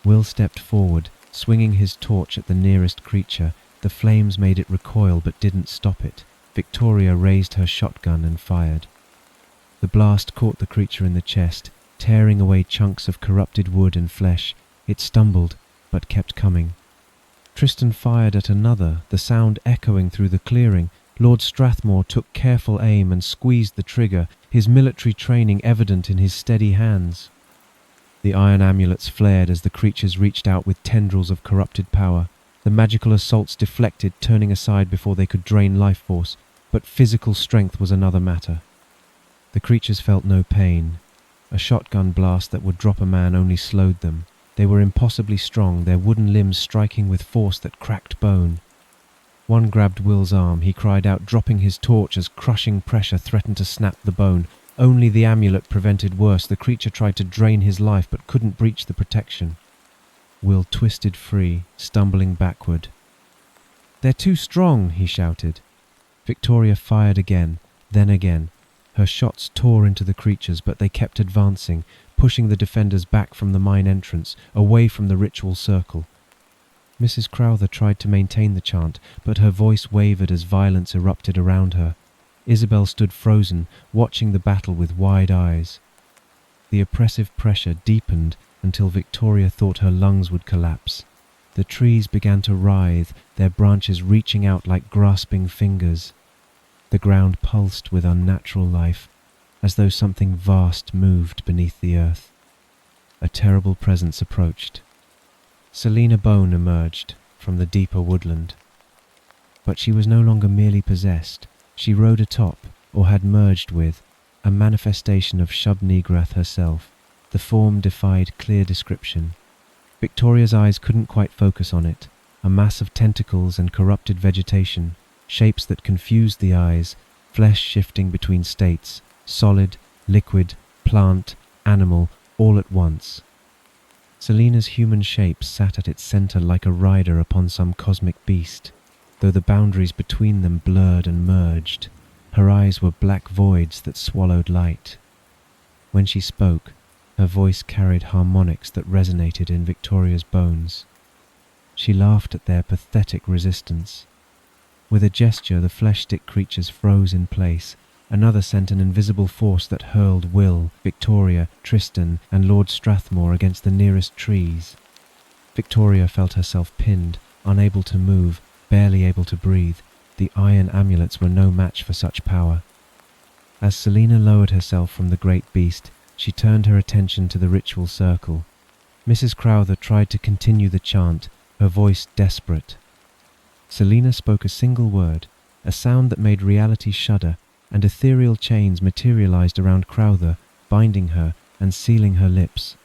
Will stepped forward, swinging his torch at the nearest creature. The flames made it recoil but didn't stop it. Victoria raised her shotgun and fired. The blast caught the creature in the chest, tearing away chunks of corrupted wood and flesh. It stumbled, but kept coming. Tristan fired at another, the sound echoing through the clearing. Lord Strathmore took careful aim and squeezed the trigger, his military training evident in his steady hands. The iron amulets flared as the creatures reached out with tendrils of corrupted power. The magical assaults deflected, turning aside before they could drain life force, but physical strength was another matter. The creatures felt no pain. A shotgun blast that would drop a man only slowed them. They were impossibly strong, their wooden limbs striking with force that cracked bone. One grabbed Will's arm. He cried out, dropping his torch as crushing pressure threatened to snap the bone. Only the amulet prevented worse. The creature tried to drain his life but couldn't breach the protection. Will twisted free, stumbling backward. "They're too strong," he shouted. Victoria fired again, then again. Her shots tore into the creatures, but they kept advancing, pushing the defenders back from the mine entrance, away from the ritual circle. Mrs. Crowther tried to maintain the chant, but her voice wavered as violence erupted around her. Isabel stood frozen, watching the battle with wide eyes. The oppressive pressure deepened until Victoria thought her lungs would collapse. The trees began to writhe, their branches reaching out like grasping fingers. The ground pulsed with unnatural life, as though something vast moved beneath the earth. A terrible presence approached. Selina Bone emerged from the deeper woodland. But she was no longer merely possessed. She rode atop, or had merged with, a manifestation of Shub-Nigrath herself. The form defied clear description. Victoria's eyes couldn't quite focus on it. A mass of tentacles and corrupted vegetation, shapes that confused the eyes, flesh shifting between states, solid, liquid, plant, animal, all at once. Selina's human shape sat at its center like a rider upon some cosmic beast, though the boundaries between them blurred and merged. Her eyes were black voids that swallowed light. When she spoke, her voice carried harmonics that resonated in Victoria's bones. She laughed at their pathetic resistance. With a gesture, the flesh-stick creatures froze in place. Another sent an invisible force that hurled Will, Victoria, Tristan, and Lord Strathmore against the nearest trees. Victoria felt herself pinned, unable to move, barely able to breathe. The iron amulets were no match for such power. As Selina lowered herself from the great beast, she turned her attention to the ritual circle. Mrs. Crowther tried to continue the chant, her voice desperate. Selina spoke a single word, a sound that made reality shudder, and ethereal chains materialized around Crowther, binding her and sealing her lips.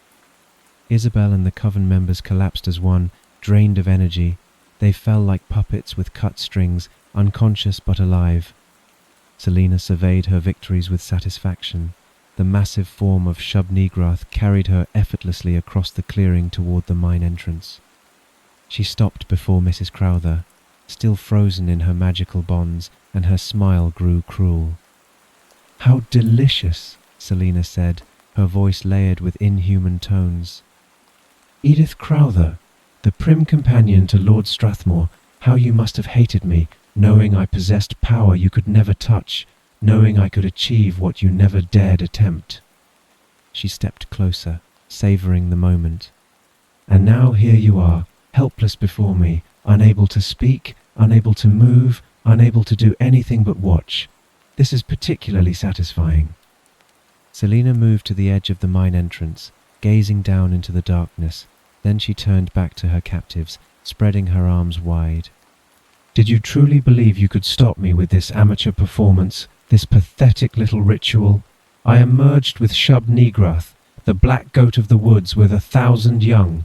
Isabel and the coven members collapsed as one, drained of energy. They fell like puppets with cut strings, unconscious but alive. Selina surveyed her victories with satisfaction. The massive form of Shub-Nigrath carried her effortlessly across the clearing toward the mine entrance. She stopped before Mrs. Crowther, still frozen in her magical bonds, and her smile grew cruel. "How delicious," Selina said, her voice layered with inhuman tones. "Edith Crowther, the prim companion to Lord Strathmore, how you must have hated me, knowing I possessed power you could never touch, knowing I could achieve what you never dared attempt." She stepped closer, savouring the moment. "And now here you are, helpless before me, unable to speak, unable to move, unable to do anything but watch. This is particularly satisfying." Selina moved to the edge of the mine entrance, gazing down into the darkness. Then she turned back to her captives, spreading her arms wide. "Did you truly believe you could stop me with this amateur performance, this pathetic little ritual? I am merged with Shub-Nigrath, the black goat of the woods with 1,000 young.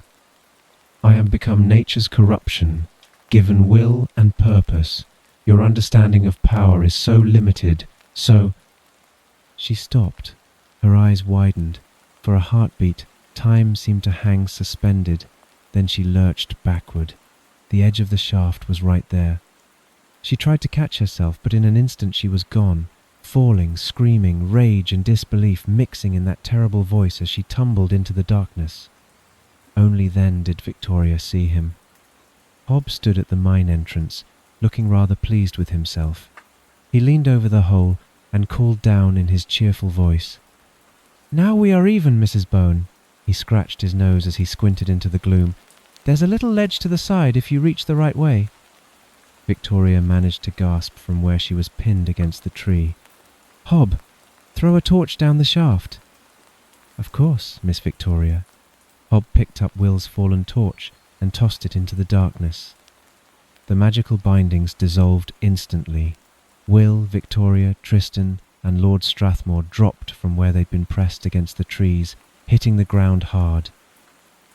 I am become nature's corruption, given will and purpose. Your understanding of power is so limited, so—" She stopped. Her eyes widened. For a heartbeat, time seemed to hang suspended. Then she lurched backward. The edge of the shaft was right there. She tried to catch herself, but in an instant she was gone, falling, screaming, rage and disbelief mixing in that terrible voice as she tumbled into the darkness. Only then did Victoria see him. Hob stood at the mine entrance, looking rather pleased with himself. He leaned over the hole and called down in his cheerful voice. "Now we are even, Mrs. Bone." He scratched his nose as he squinted into the gloom. "There's a little ledge to the side if you reach the right way." Victoria managed to gasp from where she was pinned against the tree. "Hob, throw a torch down the shaft." "Of course, Miss Victoria." Hob picked up Will's fallen torch and tossed it into the darkness. The magical bindings dissolved instantly. Will, Victoria, Tristan, and Lord Strathmore dropped from where they'd been pressed against the trees, hitting the ground hard.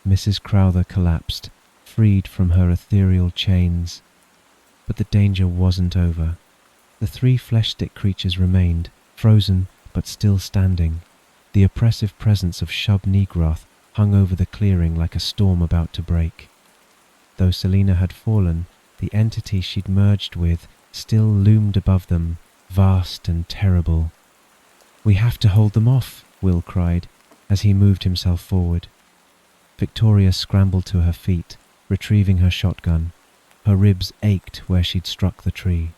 Mrs. Crowther collapsed, freed from her ethereal chains. But the danger wasn't over. The 3 flesh-stick creatures remained, frozen but still standing. The oppressive presence of Shub-Nigrath hung over the clearing like a storm about to break. Though Selina had fallen, the entity she'd merged with still loomed above them, vast and terrible. "We have to hold them off," Will cried, as he moved himself forward. Victoria scrambled to her feet, retrieving her shotgun. Her ribs ached where she'd struck the tree.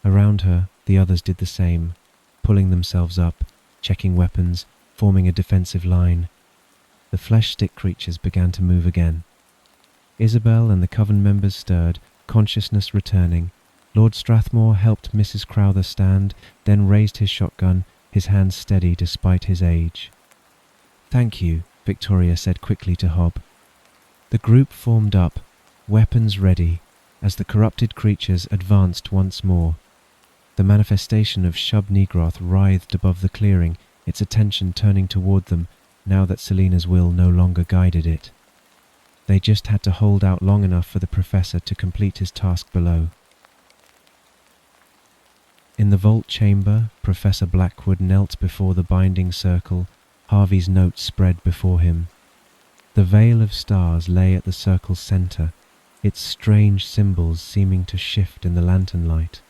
Around her, the others did the same, pulling themselves up, checking weapons, forming a defensive line. The flesh-stick creatures began to move again. Isabel and the coven members stirred, consciousness returning. Lord Strathmore helped Mrs. Crowther stand, then raised his shotgun, his hands steady despite his age. "Thank you," Victoria said quickly to Hob. The group formed up, weapons ready, as the corrupted creatures advanced once more. The manifestation of Shub-Nigroth writhed above the clearing, its attention turning toward them now that Selina's will no longer guided it. They just had to hold out long enough for the professor to complete his task below. In the vault chamber, Professor Blackwood knelt before the binding circle, Harvey's notes spread before him. The veil of stars lay at the circle's centre, its strange symbols seeming to shift in the lantern light.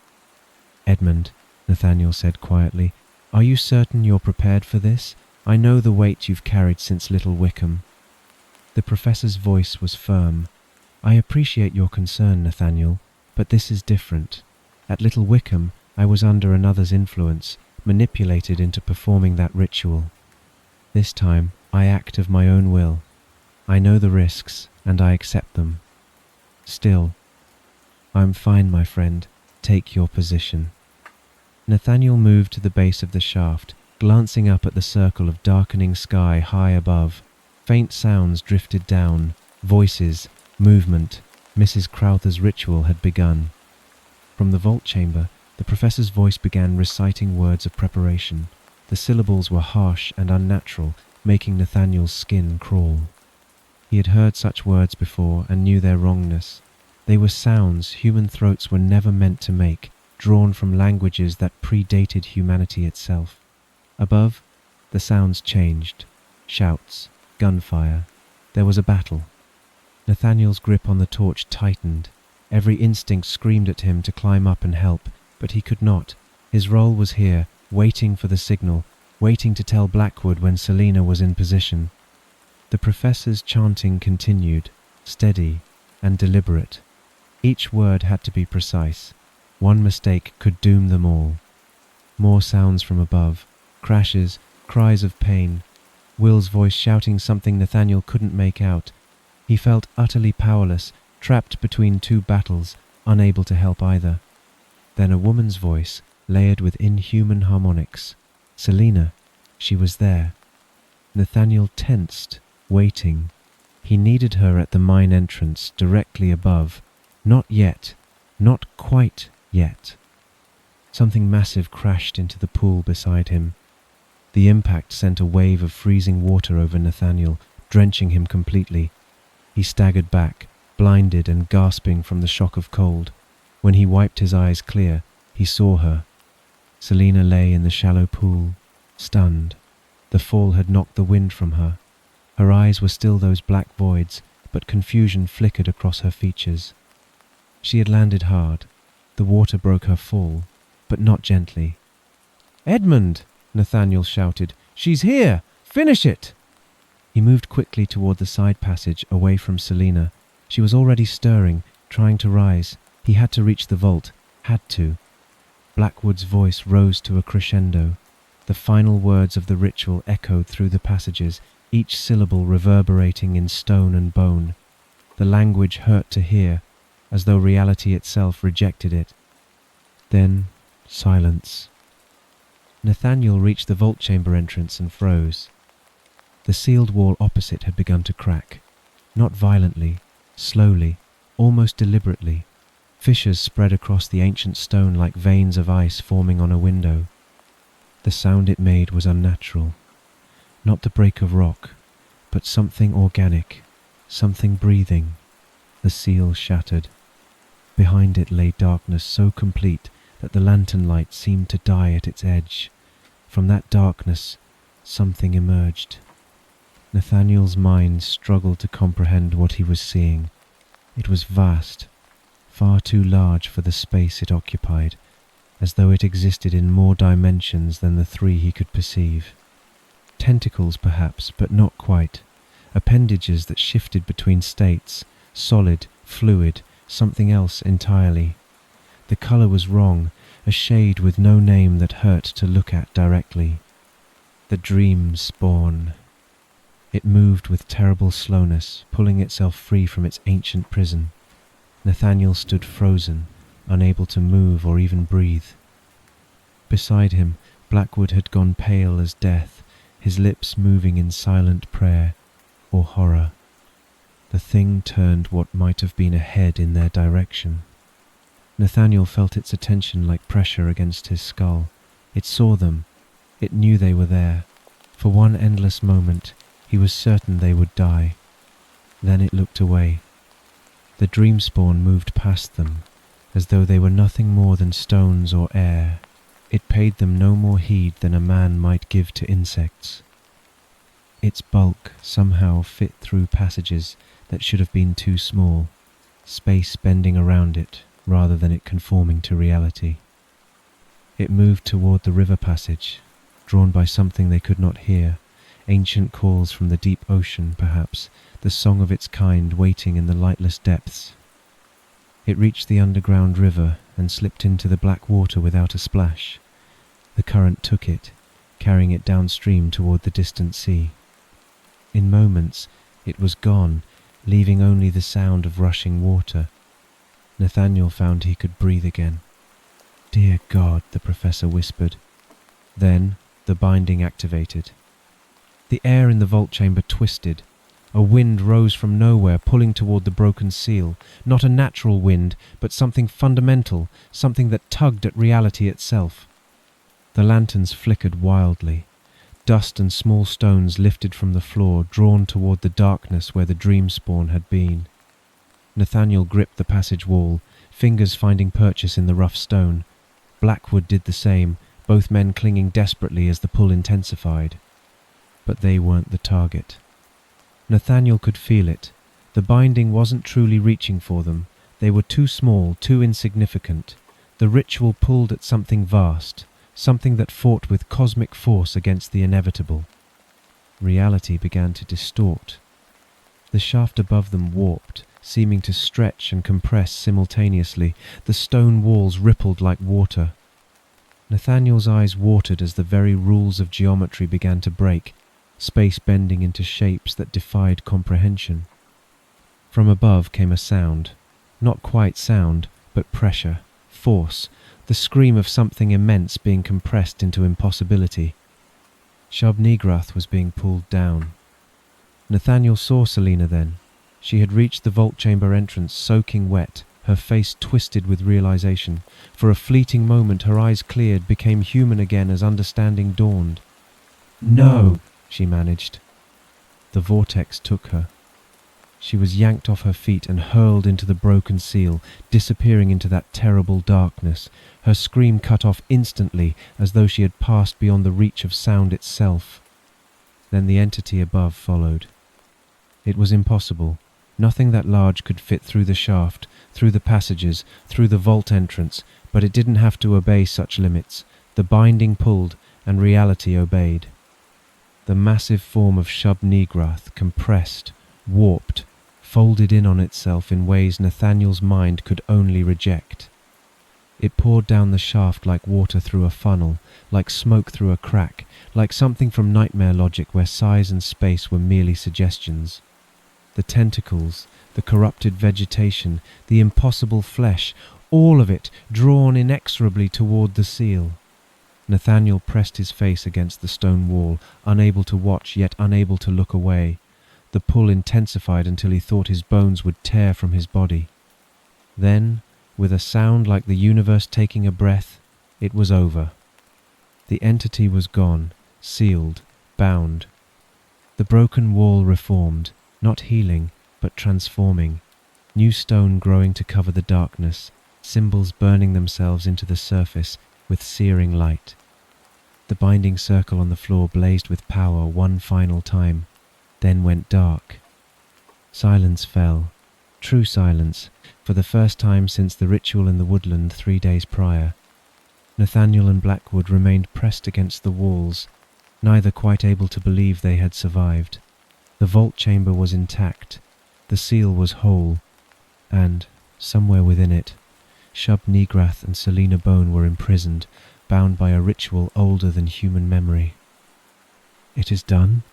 "Edmund," Nathaniel said quietly, "are you certain you're prepared for this? I know the weight you've carried since Little Wickham." The professor's voice was firm. "I appreciate your concern, Nathaniel, but this is different. At Little Wickham, I was under another's influence, manipulated into performing that ritual. This time, I act of my own will. I know the risks, and I accept them. Still, I'm fine, my friend. Take your position." Nathaniel moved to the base of the shaft, glancing up at the circle of darkening sky high above. Faint sounds drifted down, voices, movement. Mrs. Crowther's ritual had begun. From the vault chamber, the professor's voice began reciting words of preparation. The syllables were harsh and unnatural, making Nathaniel's skin crawl. He had heard such words before and knew their wrongness. They were sounds human throats were never meant to make, drawn from languages that predated humanity itself. Above, the sounds changed. Shouts, gunfire. There was a battle. Nathaniel's grip on the torch tightened. Every instinct screamed at him to climb up and help, but he could not. His role was here, waiting for the signal, waiting to tell Blackwood when Selina was in position. The professor's chanting continued, steady and deliberate. Each word had to be precise. One mistake could doom them all. More sounds from above, crashes, cries of pain. Will's voice shouting something Nathaniel couldn't make out. He felt utterly powerless, trapped between two battles, unable to help either. Then a woman's voice, layered with inhuman harmonics. Selina, she was there. Nathaniel tensed, waiting. He needed her at the mine entrance, directly above. Not yet. Not quite yet. Something massive crashed into the pool beside him. The impact sent a wave of freezing water over Nathaniel, drenching him completely. He staggered back, blinded and gasping from the shock of cold. When he wiped his eyes clear, he saw her. Selina lay in the shallow pool, stunned. The fall had knocked the wind from her. Her eyes were still those black voids, but confusion flickered across her features. She had landed hard. The water broke her fall, but not gently. "Edmund!" Nathaniel shouted. "She's here! Finish it!" He moved quickly toward the side passage, away from Selina. She was already stirring, trying to rise. He had to reach the vault. Had to. Blackwood's voice rose to a crescendo. The final words of the ritual echoed through the passages, each syllable reverberating in stone and bone. The language hurt to hear, as though reality itself rejected it. Then, silence. Nathaniel reached the vault chamber entrance and froze. The sealed wall opposite had begun to crack. Not violently, slowly, almost deliberately. Fissures spread across the ancient stone like veins of ice forming on a window. The sound it made was unnatural. Not the break of rock, but something organic, something breathing. The seal shattered. Behind it lay darkness so complete that the lantern light seemed to die at its edge. From that darkness, something emerged. Nathaniel's mind struggled to comprehend what he was seeing. It was vast, far too large for the space it occupied, as though it existed in more dimensions than the three he could perceive. Tentacles, perhaps, but not quite. Appendages that shifted between states, solid, fluid, something else entirely. The colour was wrong, a shade with no name that hurt to look at directly. The dream spawn. It moved with terrible slowness, pulling itself free from its ancient prison. Nathaniel stood frozen, unable to move or even breathe. Beside him, Blackwood had gone pale as death, his lips moving in silent prayer or horror. The thing turned what might have been a head in their direction. Nathaniel felt its attention like pressure against his skull. It saw them. It knew they were there. For one endless moment, he was certain they would die. Then it looked away. The dream spawn moved past them, as though they were nothing more than stones or air. It paid them no more heed than a man might give to insects. Its bulk somehow fit through passages that should have been too small, space bending around it rather than it conforming to reality. It moved toward the river passage, drawn by something they could not hear, ancient calls from the deep ocean, perhaps, the song of its kind waiting in the lightless depths. It reached the underground river and slipped into the black water without a splash. The current took it, carrying it downstream toward the distant sea. In moments, it was gone, leaving only the sound of rushing water. Nathaniel found he could breathe again. "Dear God," the professor whispered. Then the binding activated. The air in the vault chamber twisted. A wind rose from nowhere, pulling toward the broken seal. Not a natural wind, but something fundamental, something that tugged at reality itself. The lanterns flickered wildly. Dust and small stones lifted from the floor, drawn toward the darkness where the dream spawn had been. Nathaniel gripped the passage wall, fingers finding purchase in the rough stone. Blackwood did the same, both men clinging desperately as the pull intensified. But they weren't the target. Nathaniel could feel it. The binding wasn't truly reaching for them. They were too small, too insignificant. The ritual pulled at something vast, something that fought with cosmic force against the inevitable. Reality began to distort. The shaft above them warped, seeming to stretch and compress simultaneously. The stone walls rippled like water. Nathaniel's eyes watered as the very rules of geometry began to break, space bending into shapes that defied comprehension. From above came a sound. Not quite sound, but pressure, force, the scream of something immense being compressed into impossibility. Shub-Nigrath was being pulled down. Nathaniel saw Selina then. She had reached the vault chamber entrance soaking wet, her face twisted with realization. For a fleeting moment her eyes cleared, became human again as understanding dawned. "No!" she managed. The vortex took her. She was yanked off her feet and hurled into the broken seal, disappearing into that terrible darkness, her scream cut off instantly as though she had passed beyond the reach of sound itself. Then the entity above followed. It was impossible. Nothing that large could fit through the shaft, through the passages, through the vault entrance, but it didn't have to obey such limits. The binding pulled, and reality obeyed. The massive form of Shub-Nigrath compressed, warped, folded in on itself in ways Nathaniel's mind could only reject. It poured down the shaft like water through a funnel, like smoke through a crack, like something from nightmare logic where size and space were merely suggestions. The tentacles, the corrupted vegetation, the impossible flesh, all of it drawn inexorably toward the seal. Nathaniel pressed his face against the stone wall, unable to watch yet unable to look away. The pull intensified until he thought his bones would tear from his body. Then, with a sound like the universe taking a breath, it was over. The entity was gone, sealed, bound. The broken wall reformed, not healing, but transforming. New stone growing to cover the darkness, symbols burning themselves into the surface with searing light. The binding circle on the floor blazed with power one final time, then went dark. Silence fell, true silence, for the first time since the ritual in the woodland 3 days prior. Nathaniel and Blackwood remained pressed against the walls, neither quite able to believe they had survived. The vault chamber was intact, the seal was whole, and, somewhere within it, Shub-Nigrath and Selina Bone were imprisoned, bound by a ritual older than human memory. "It is done?"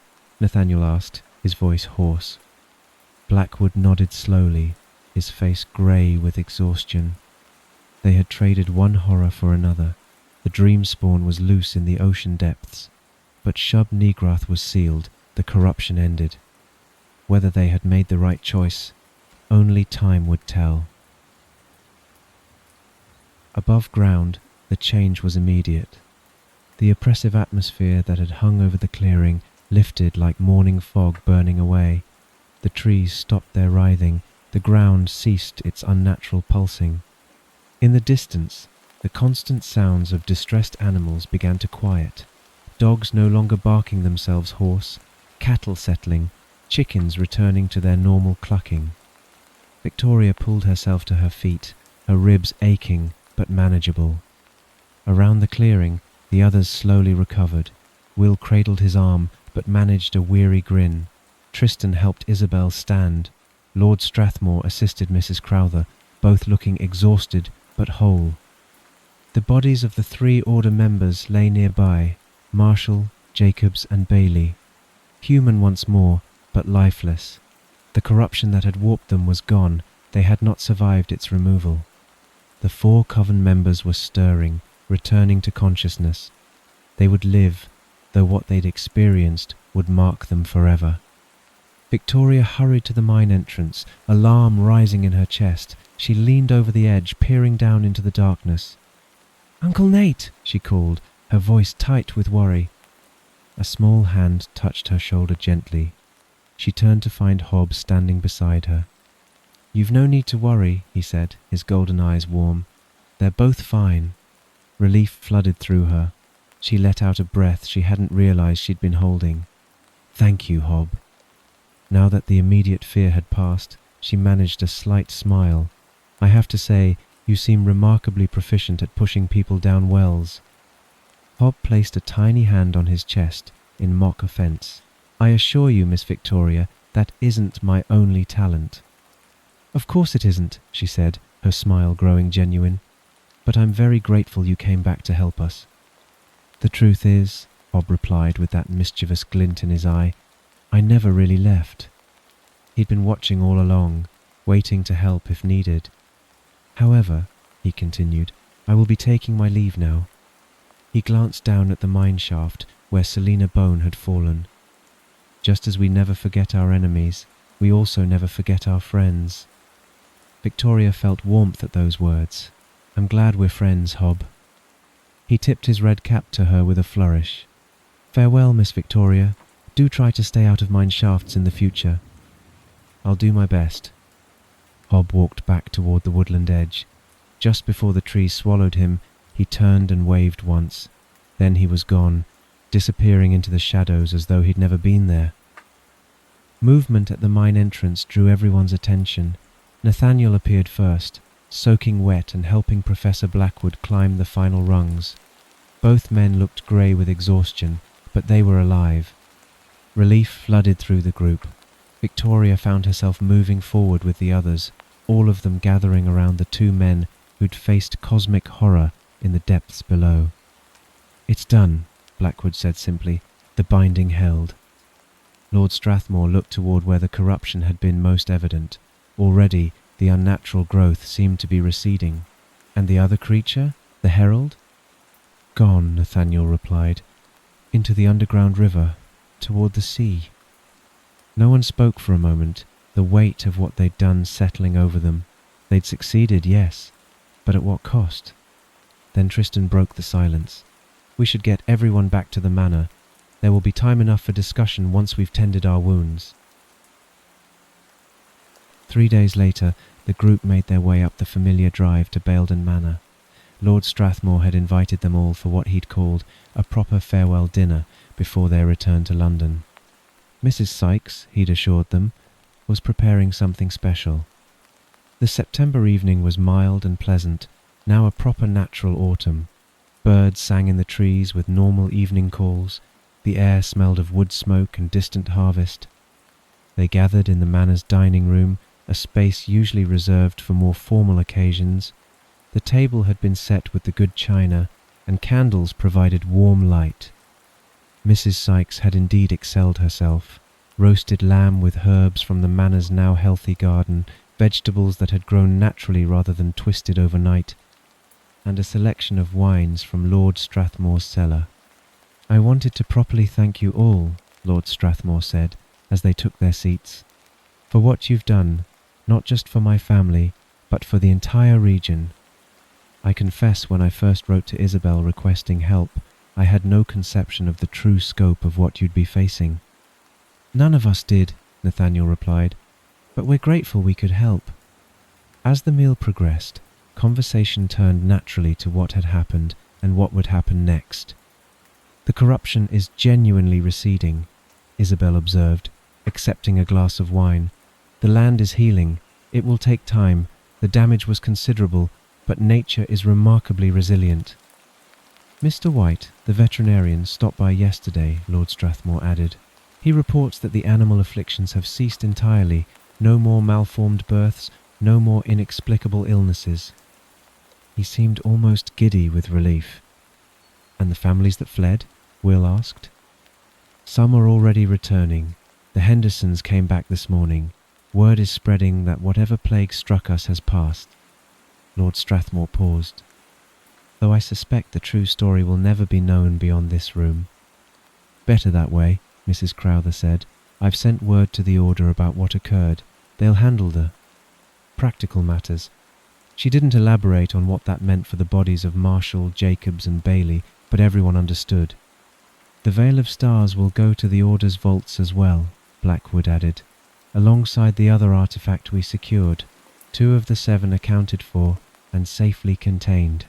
Nathaniel asked, his voice hoarse. Blackwood nodded slowly, his face grey with exhaustion. They had traded one horror for another. The dream spawn was loose in the ocean depths, but Shub Negrath was sealed, the corruption ended. Whether they had made the right choice, only time would tell. Above ground, the change was immediate. The oppressive atmosphere that had hung over the clearing lifted like morning fog burning away. The trees stopped their writhing, the ground ceased its unnatural pulsing. In the distance, the constant sounds of distressed animals began to quiet. Dogs no longer barking themselves hoarse, cattle settling, chickens returning to their normal clucking. Victoria pulled herself to her feet, her ribs aching but manageable. Around the clearing, the others slowly recovered. Will cradled his arm but managed a weary grin. Tristan helped Isabel stand. Lord Strathmore assisted Mrs. Crowther, both looking exhausted but whole. The bodies of the 3 Order members lay nearby, Marshall, Jacobs and Bailey. Human once more, but lifeless. The corruption that had warped them was gone, they had not survived its removal. The 4 Coven members were stirring, returning to consciousness. They would live, though what they'd experienced would mark them forever. Victoria hurried to the mine entrance, alarm rising in her chest. She leaned over the edge, peering down into the darkness. "Uncle Nate!" she called, her voice tight with worry. A small hand touched her shoulder gently. She turned to find Hobbs standing beside her. "You've no need to worry," he said, his golden eyes warm. "They're both fine." Relief flooded through her. She let out a breath she hadn't realized she'd been holding. "Thank you, Hob." Now that the immediate fear had passed, she managed a slight smile. "I have to say, you seem remarkably proficient at pushing people down wells." Hob placed a tiny hand on his chest, in mock offence. "I assure you, Miss Victoria, that isn't my only talent." "Of course it isn't," she said, her smile growing genuine. "But I'm very grateful you came back to help us." "The truth is," Hob replied with that mischievous glint in his eye, "I never really left." He'd been watching all along, waiting to help if needed. "However," he continued, "I will be taking my leave now." He glanced down at the mine shaft where Selina Bone had fallen. "Just as we never forget our enemies, we also never forget our friends." Victoria felt warmth at those words. "I'm glad we're friends, Hob." He tipped his red cap to her with a flourish. "Farewell, Miss Victoria. Do try to stay out of mine shafts in the future." "I'll do my best." Hob walked back toward the woodland edge. Just before the trees swallowed him, he turned and waved once. Then he was gone, disappearing into the shadows as though he'd never been there. Movement at the mine entrance drew everyone's attention. Nathaniel appeared first, soaking wet and helping Professor Blackwood climb the final rungs. Both men looked grey with exhaustion, but they were alive. Relief flooded through the group. Victoria found herself moving forward with the others, all of them gathering around the 2 men who'd faced cosmic horror in the depths below. "It's done," Blackwood said simply. "The binding held." Lord Strathmore looked toward where the corruption had been most evident. Already, the unnatural growth seemed to be receding. "And the other creature? The herald?" "Gone," Nathaniel replied. "Into the underground river, toward the sea." No one spoke for a moment, the weight of what they'd done settling over them. They'd succeeded, yes, but at what cost? Then Tristan broke the silence. "We should get everyone back to the manor. There will be time enough for discussion once we've tended our wounds." 3 days later, the group made their way up the familiar drive to Baildon Manor. Lord Strathmore had invited them all for what he'd called a proper farewell dinner before their return to London. Mrs. Sykes, he'd assured them, was preparing something special. The September evening was mild and pleasant, now a proper natural autumn. Birds sang in the trees with normal evening calls. The air smelled of wood smoke and distant harvest. They gathered in the manor's dining room, a space usually reserved for more formal occasions. The table had been set with the good china, and candles provided warm light. Mrs. Sykes had indeed excelled herself. Roasted lamb with herbs from the manor's now healthy garden, vegetables that had grown naturally rather than twisted overnight, and a selection of wines from Lord Strathmore's cellar. "I wanted to properly thank you all," Lord Strathmore said, as they took their seats, "for what you've done, not just for my family, but for the entire region. I confess when I first wrote to Isabel requesting help, I had no conception of the true scope of what you'd be facing." "None of us did," Nathaniel replied, "but we're grateful we could help." As the meal progressed, conversation turned naturally to what had happened and what would happen next. "The corruption is genuinely receding," Isabel observed, accepting a glass of wine. "The land is healing. It will take time. The damage was considerable, but nature is remarkably resilient." "Mr. White, the veterinarian, stopped by yesterday," Lord Strathmore added. "He reports that the animal afflictions have ceased entirely. No more malformed births, no more inexplicable illnesses." He seemed almost giddy with relief. "And the families that fled?" Will asked. "Some are already returning. The Hendersons came back this morning. Word is spreading that whatever plague struck us has passed." Lord Strathmore paused. "Though I suspect the true story will never be known beyond this room." "Better that way," Mrs. Crowther said. "I've sent word to the Order about what occurred. They'll handle the practical matters." She didn't elaborate on what that meant for the bodies of Marshall, Jacobs and Bailey, but everyone understood. "The Veil of Stars will go to the Order's vaults as well," Blackwood added, "alongside the other artifact we secured, 2 of the 7 accounted for and safely contained."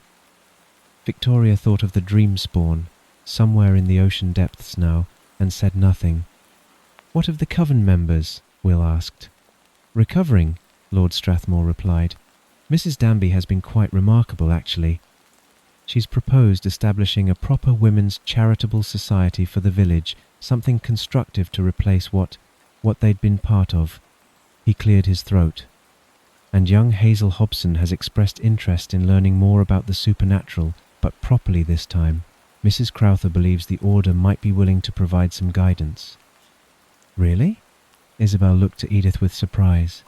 Victoria thought of the dream spawn, somewhere in the ocean depths now, and said nothing. "What of the Coven members?" Will asked. "Recovering," Lord Strathmore replied. "Mrs. Danby has been quite remarkable, actually. She's proposed establishing a proper women's charitable society for the village, something constructive to replace what they'd been part of." He cleared his throat. "And young Hazel Hobson has expressed interest in learning more about the supernatural, but properly this time. Mrs. Crowther believes the Order might be willing to provide some guidance." "Really?" Isabel looked to Edith with surprise.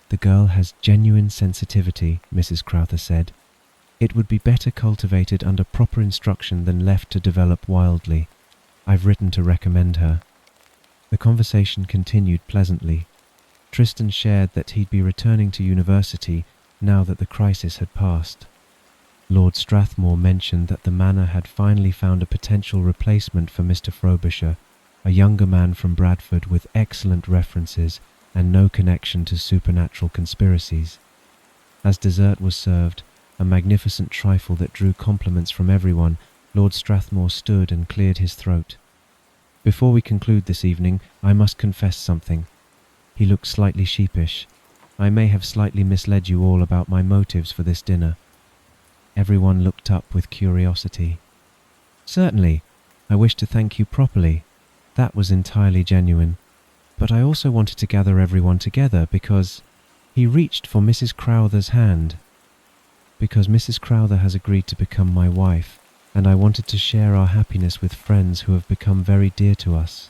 "The girl has genuine sensitivity," Mrs. Crowther said. "It would be better cultivated under proper instruction than left to develop wildly. I've written to recommend her." The conversation continued pleasantly. Tristan shared that he'd be returning to university now that the crisis had passed. Lord Strathmore mentioned that the manor had finally found a potential replacement for Mr. Frobisher, a younger man from Bradford with excellent references and no connection to supernatural conspiracies. As dessert was served, a magnificent trifle that drew compliments from everyone, Lord Strathmore stood and cleared his throat. "Before we conclude this evening, I must confess something." He looked slightly sheepish. "I may have slightly misled you all about my motives for this dinner." Everyone looked up with curiosity. "Certainly. I wish to thank you properly. That was entirely genuine. But I also wanted to gather everyone together because—" He reached for Mrs. Crowther's hand. "Because Mrs. Crowther has agreed to become my wife, and I wanted to share our happiness with friends who have become very dear to us."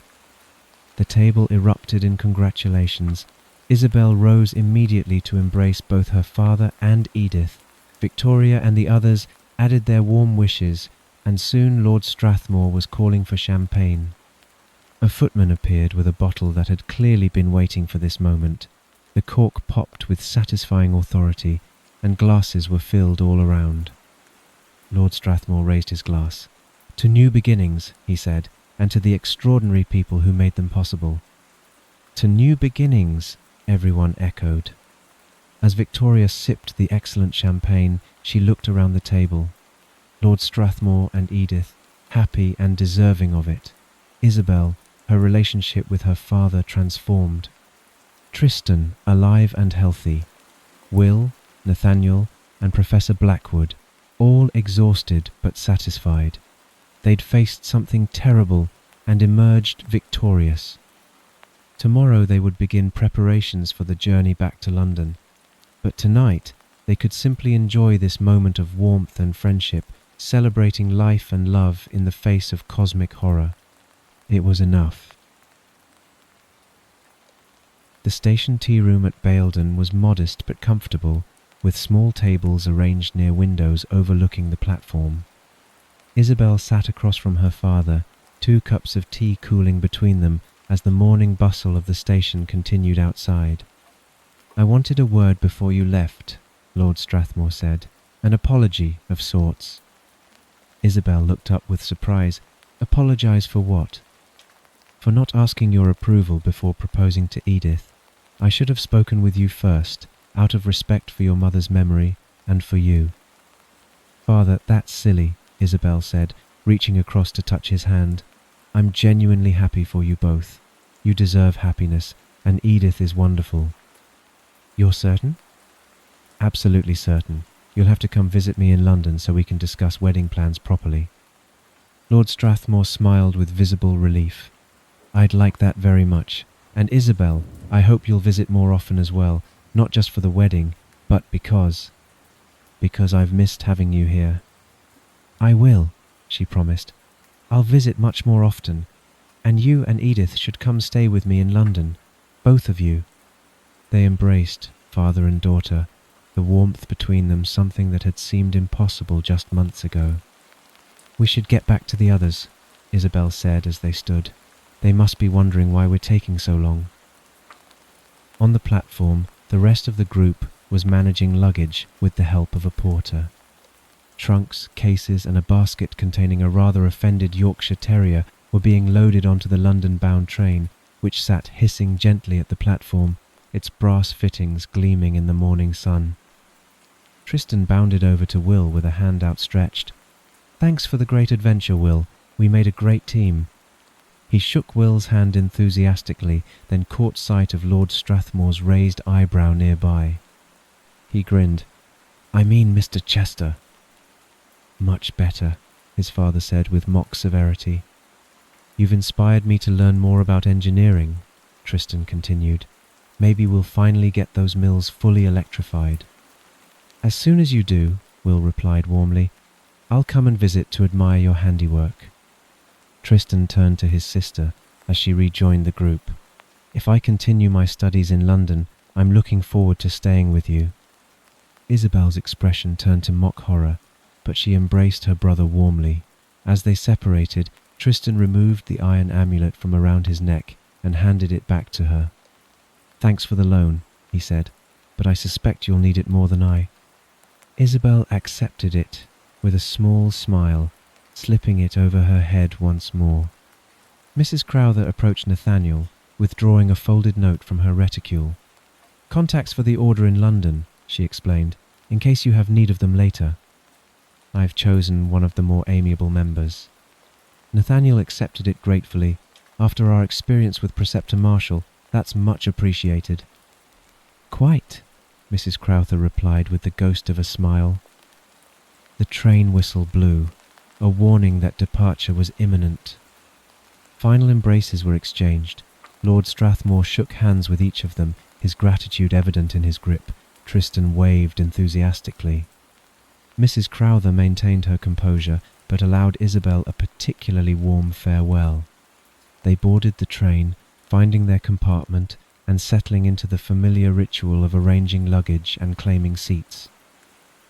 The table erupted in congratulations. Isabel rose immediately to embrace both her father and Edith. Victoria and the others added their warm wishes, and soon Lord Strathmore was calling for champagne. A footman appeared with a bottle that had clearly been waiting for this moment. The cork popped with satisfying authority, and glasses were filled all around. Lord Strathmore raised his glass. "To new beginnings," he said, "and to the extraordinary people who made them possible." "To new beginnings," everyone echoed. As Victoria sipped the excellent champagne, she looked around the table. Lord Strathmore and Edith, happy and deserving of it. Isabel, her relationship with her father transformed. Tristan, alive and healthy. Will, Nathaniel, and Professor Blackwood, all exhausted but satisfied. They'd faced something terrible and emerged victorious. Tomorrow they would begin preparations for the journey back to London. But tonight they could simply enjoy this moment of warmth and friendship, celebrating life and love in the face of cosmic horror. It was enough. The station tea room at Baildon was modest but comfortable, with small tables arranged near windows overlooking the platform. Isabel sat across from her father, 2 cups of tea cooling between them as the morning bustle of the station continued outside. "I wanted a word before you left," Lord Strathmore said. "An apology of sorts." Isabel looked up with surprise. "Apologize for what?" "For not asking your approval before proposing to Edith. I should have spoken with you first, out of respect for your mother's memory and for you." "Father, that's silly," Isabel said, reaching across to touch his hand. "I'm genuinely happy for you both. You deserve happiness, and Edith is wonderful." "You're certain?" "Absolutely certain. You'll have to come visit me in London so we can discuss wedding plans properly." Lord Strathmore smiled with visible relief. "I'd like that very much. And Isabel, I hope you'll visit more often as well, not just for the wedding, but because I've missed having you here." "I will," she promised. "I'll visit much more often. And you and Edith should come stay with me in London. Both of you." They embraced, father and daughter, the warmth between them something that had seemed impossible just months ago. "We should get back to the others," Isabel said as they stood. "They must be wondering why we're taking so long." On the platform, the rest of the group was managing luggage with the help of a porter. Trunks, cases, and a basket containing a rather offended Yorkshire terrier were being loaded onto the London-bound train, which sat hissing gently at the platform, its brass fittings gleaming in the morning sun. Tristan bounded over to Will with a hand outstretched. "Thanks for the great adventure, Will. We made a great team." He shook Will's hand enthusiastically, then caught sight of Lord Strathmore's raised eyebrow nearby. He grinned. "I mean Mr. Chester." "Much better," his father said with mock severity. "You've inspired me to learn more about engineering," Tristan continued. "Maybe we'll finally get those mills fully electrified." "As soon as you do," Will replied warmly, "I'll come and visit to admire your handiwork." Tristan turned to his sister as she rejoined the group. "If I continue my studies in London, I'm looking forward to staying with you." Isabel's expression turned to mock horror, but she embraced her brother warmly. As they separated, Tristan removed the iron amulet from around his neck and handed it back to her. "Thanks for the loan," he said, "but I suspect you'll need it more than I." Isabel accepted it with a small smile, slipping it over her head once more. Mrs. Crowther approached Nathaniel, withdrawing a folded note from her reticule. "Contacts for the order in London," she explained, "in case you have need of them later." "I've chosen one of the more amiable members." Nathaniel accepted it gratefully. "After our experience with Preceptor Marshall, that's much appreciated." "Quite," Mrs. Crowther replied with the ghost of a smile. The train whistle blew, a warning that departure was imminent. Final embraces were exchanged. Lord Strathmore shook hands with each of them, his gratitude evident in his grip. Tristan waved enthusiastically. Mrs. Crowther maintained her composure, but allowed Isabel a particularly warm farewell. They boarded the train, finding their compartment and settling into the familiar ritual of arranging luggage and claiming seats.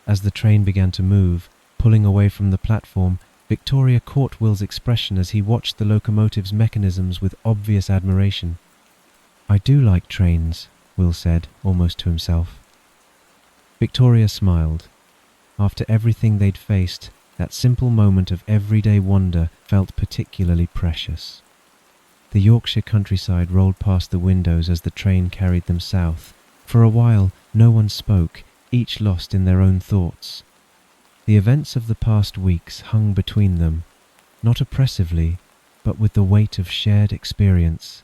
As the train began to move, pulling away from the platform, Victoria caught Will's expression as he watched the locomotive's mechanisms with obvious admiration. "I do like trains," Will said, almost to himself. Victoria smiled. After everything they'd faced, that simple moment of everyday wonder felt particularly precious. The Yorkshire countryside rolled past the windows as the train carried them south. For a while, no one spoke, each lost in their own thoughts. The events of the past weeks hung between them, not oppressively, but with the weight of shared experience.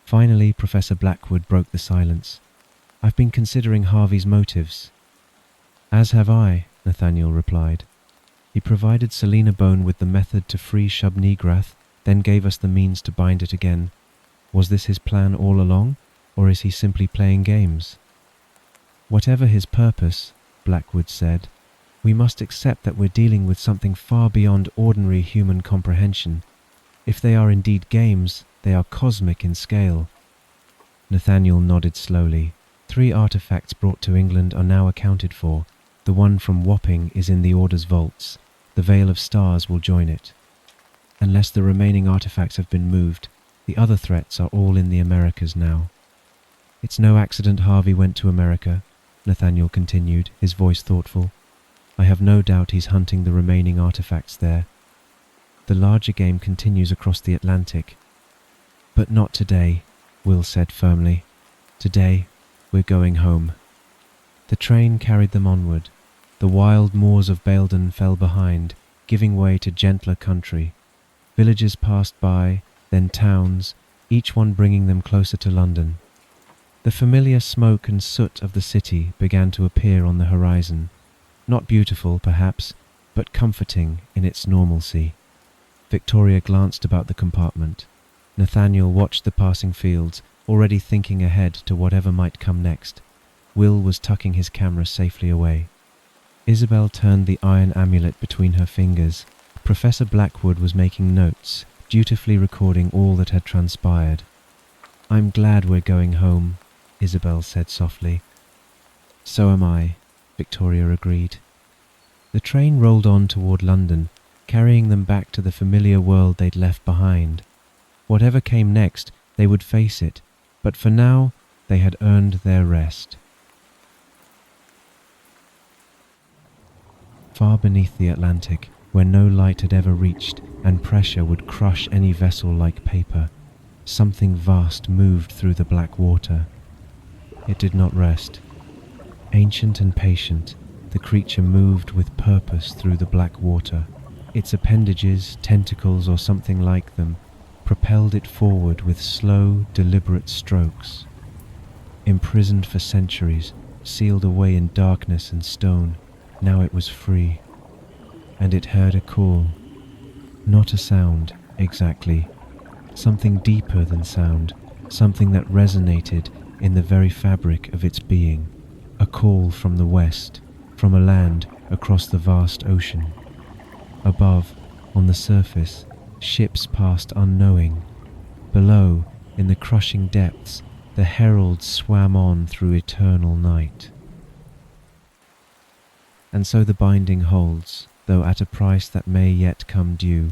Finally, Professor Blackwood broke the silence. "I've been considering Harvey's motives." "As have I," Nathaniel replied. "He provided Selina Bone with the method to free Shub-Nigrath, then gave us the means to bind it again. Was this his plan all along, or is he simply playing games?" "Whatever his purpose," Blackwood said, "we must accept that we're dealing with something far beyond ordinary human comprehension. If they are indeed games, they are cosmic in scale. Nathaniel nodded slowly. 3 artifacts brought to England are now accounted for. The one from Wapping is in the Order's vaults. The Veil of Stars will join it. Unless the remaining artifacts have been moved, the other threats are all in the Americas now. It's no accident Harvey went to America, Nathaniel continued, his voice thoughtful. I have no doubt he's hunting the remaining artifacts there. The larger game continues across the Atlantic. But not today, Will said firmly. Today, we're going home. The train carried them onward. The wild moors of Baildon fell behind, giving way to gentler country. Villages passed by, then towns, each one bringing them closer to London. The familiar smoke and soot of the city began to appear on the horizon. Not beautiful, perhaps, but comforting in its normalcy. Victoria glanced about the compartment. Nathaniel watched the passing fields, already thinking ahead to whatever might come next. Will was tucking his camera safely away. Isabel turned the iron amulet between her fingers. Professor Blackwood was making notes, dutifully recording all that had transpired. I'm glad we're going home, Isabel said softly. So am I, Victoria agreed. The train rolled on toward London, carrying them back to the familiar world they'd left behind. Whatever came next, they would face it, but for now, they had earned their rest. Far beneath the Atlantic, where no light had ever reached and pressure would crush any vessel like paper, something vast moved through the black water. It did not rest. Ancient and patient, the creature moved with purpose through the black water. Its appendages, tentacles or something like them, propelled it forward with slow, deliberate strokes. Imprisoned for centuries, sealed away in darkness and stone, now it was free. And it heard a call. Not a sound, exactly. Something deeper than sound, something that resonated in the very fabric of its being. A call from the west, from a land across the vast ocean. Above, on the surface, ships passed unknowing. Below, in the crushing depths, the heralds swam on through eternal night. And so the binding holds, though at a price that may yet come due.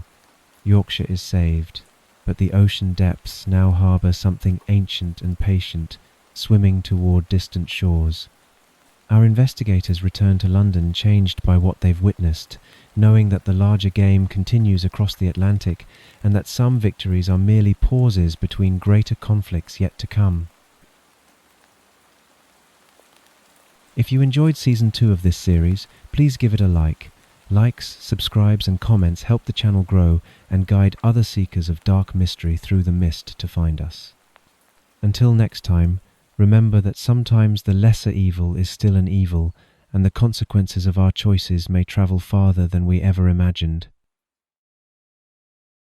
Yorkshire is saved, but the ocean depths now harbour something ancient and patient, swimming toward distant shores. Our investigators return to London changed by what they've witnessed, knowing that the larger game continues across the Atlantic and that some victories are merely pauses between greater conflicts yet to come. If you enjoyed Season 2 of this series, please give it a like. Likes, subscribes and comments help the channel grow and guide other seekers of dark mystery through the mist to find us. Until next time, remember that sometimes the lesser evil is still an evil, and the consequences of our choices may travel farther than we ever imagined.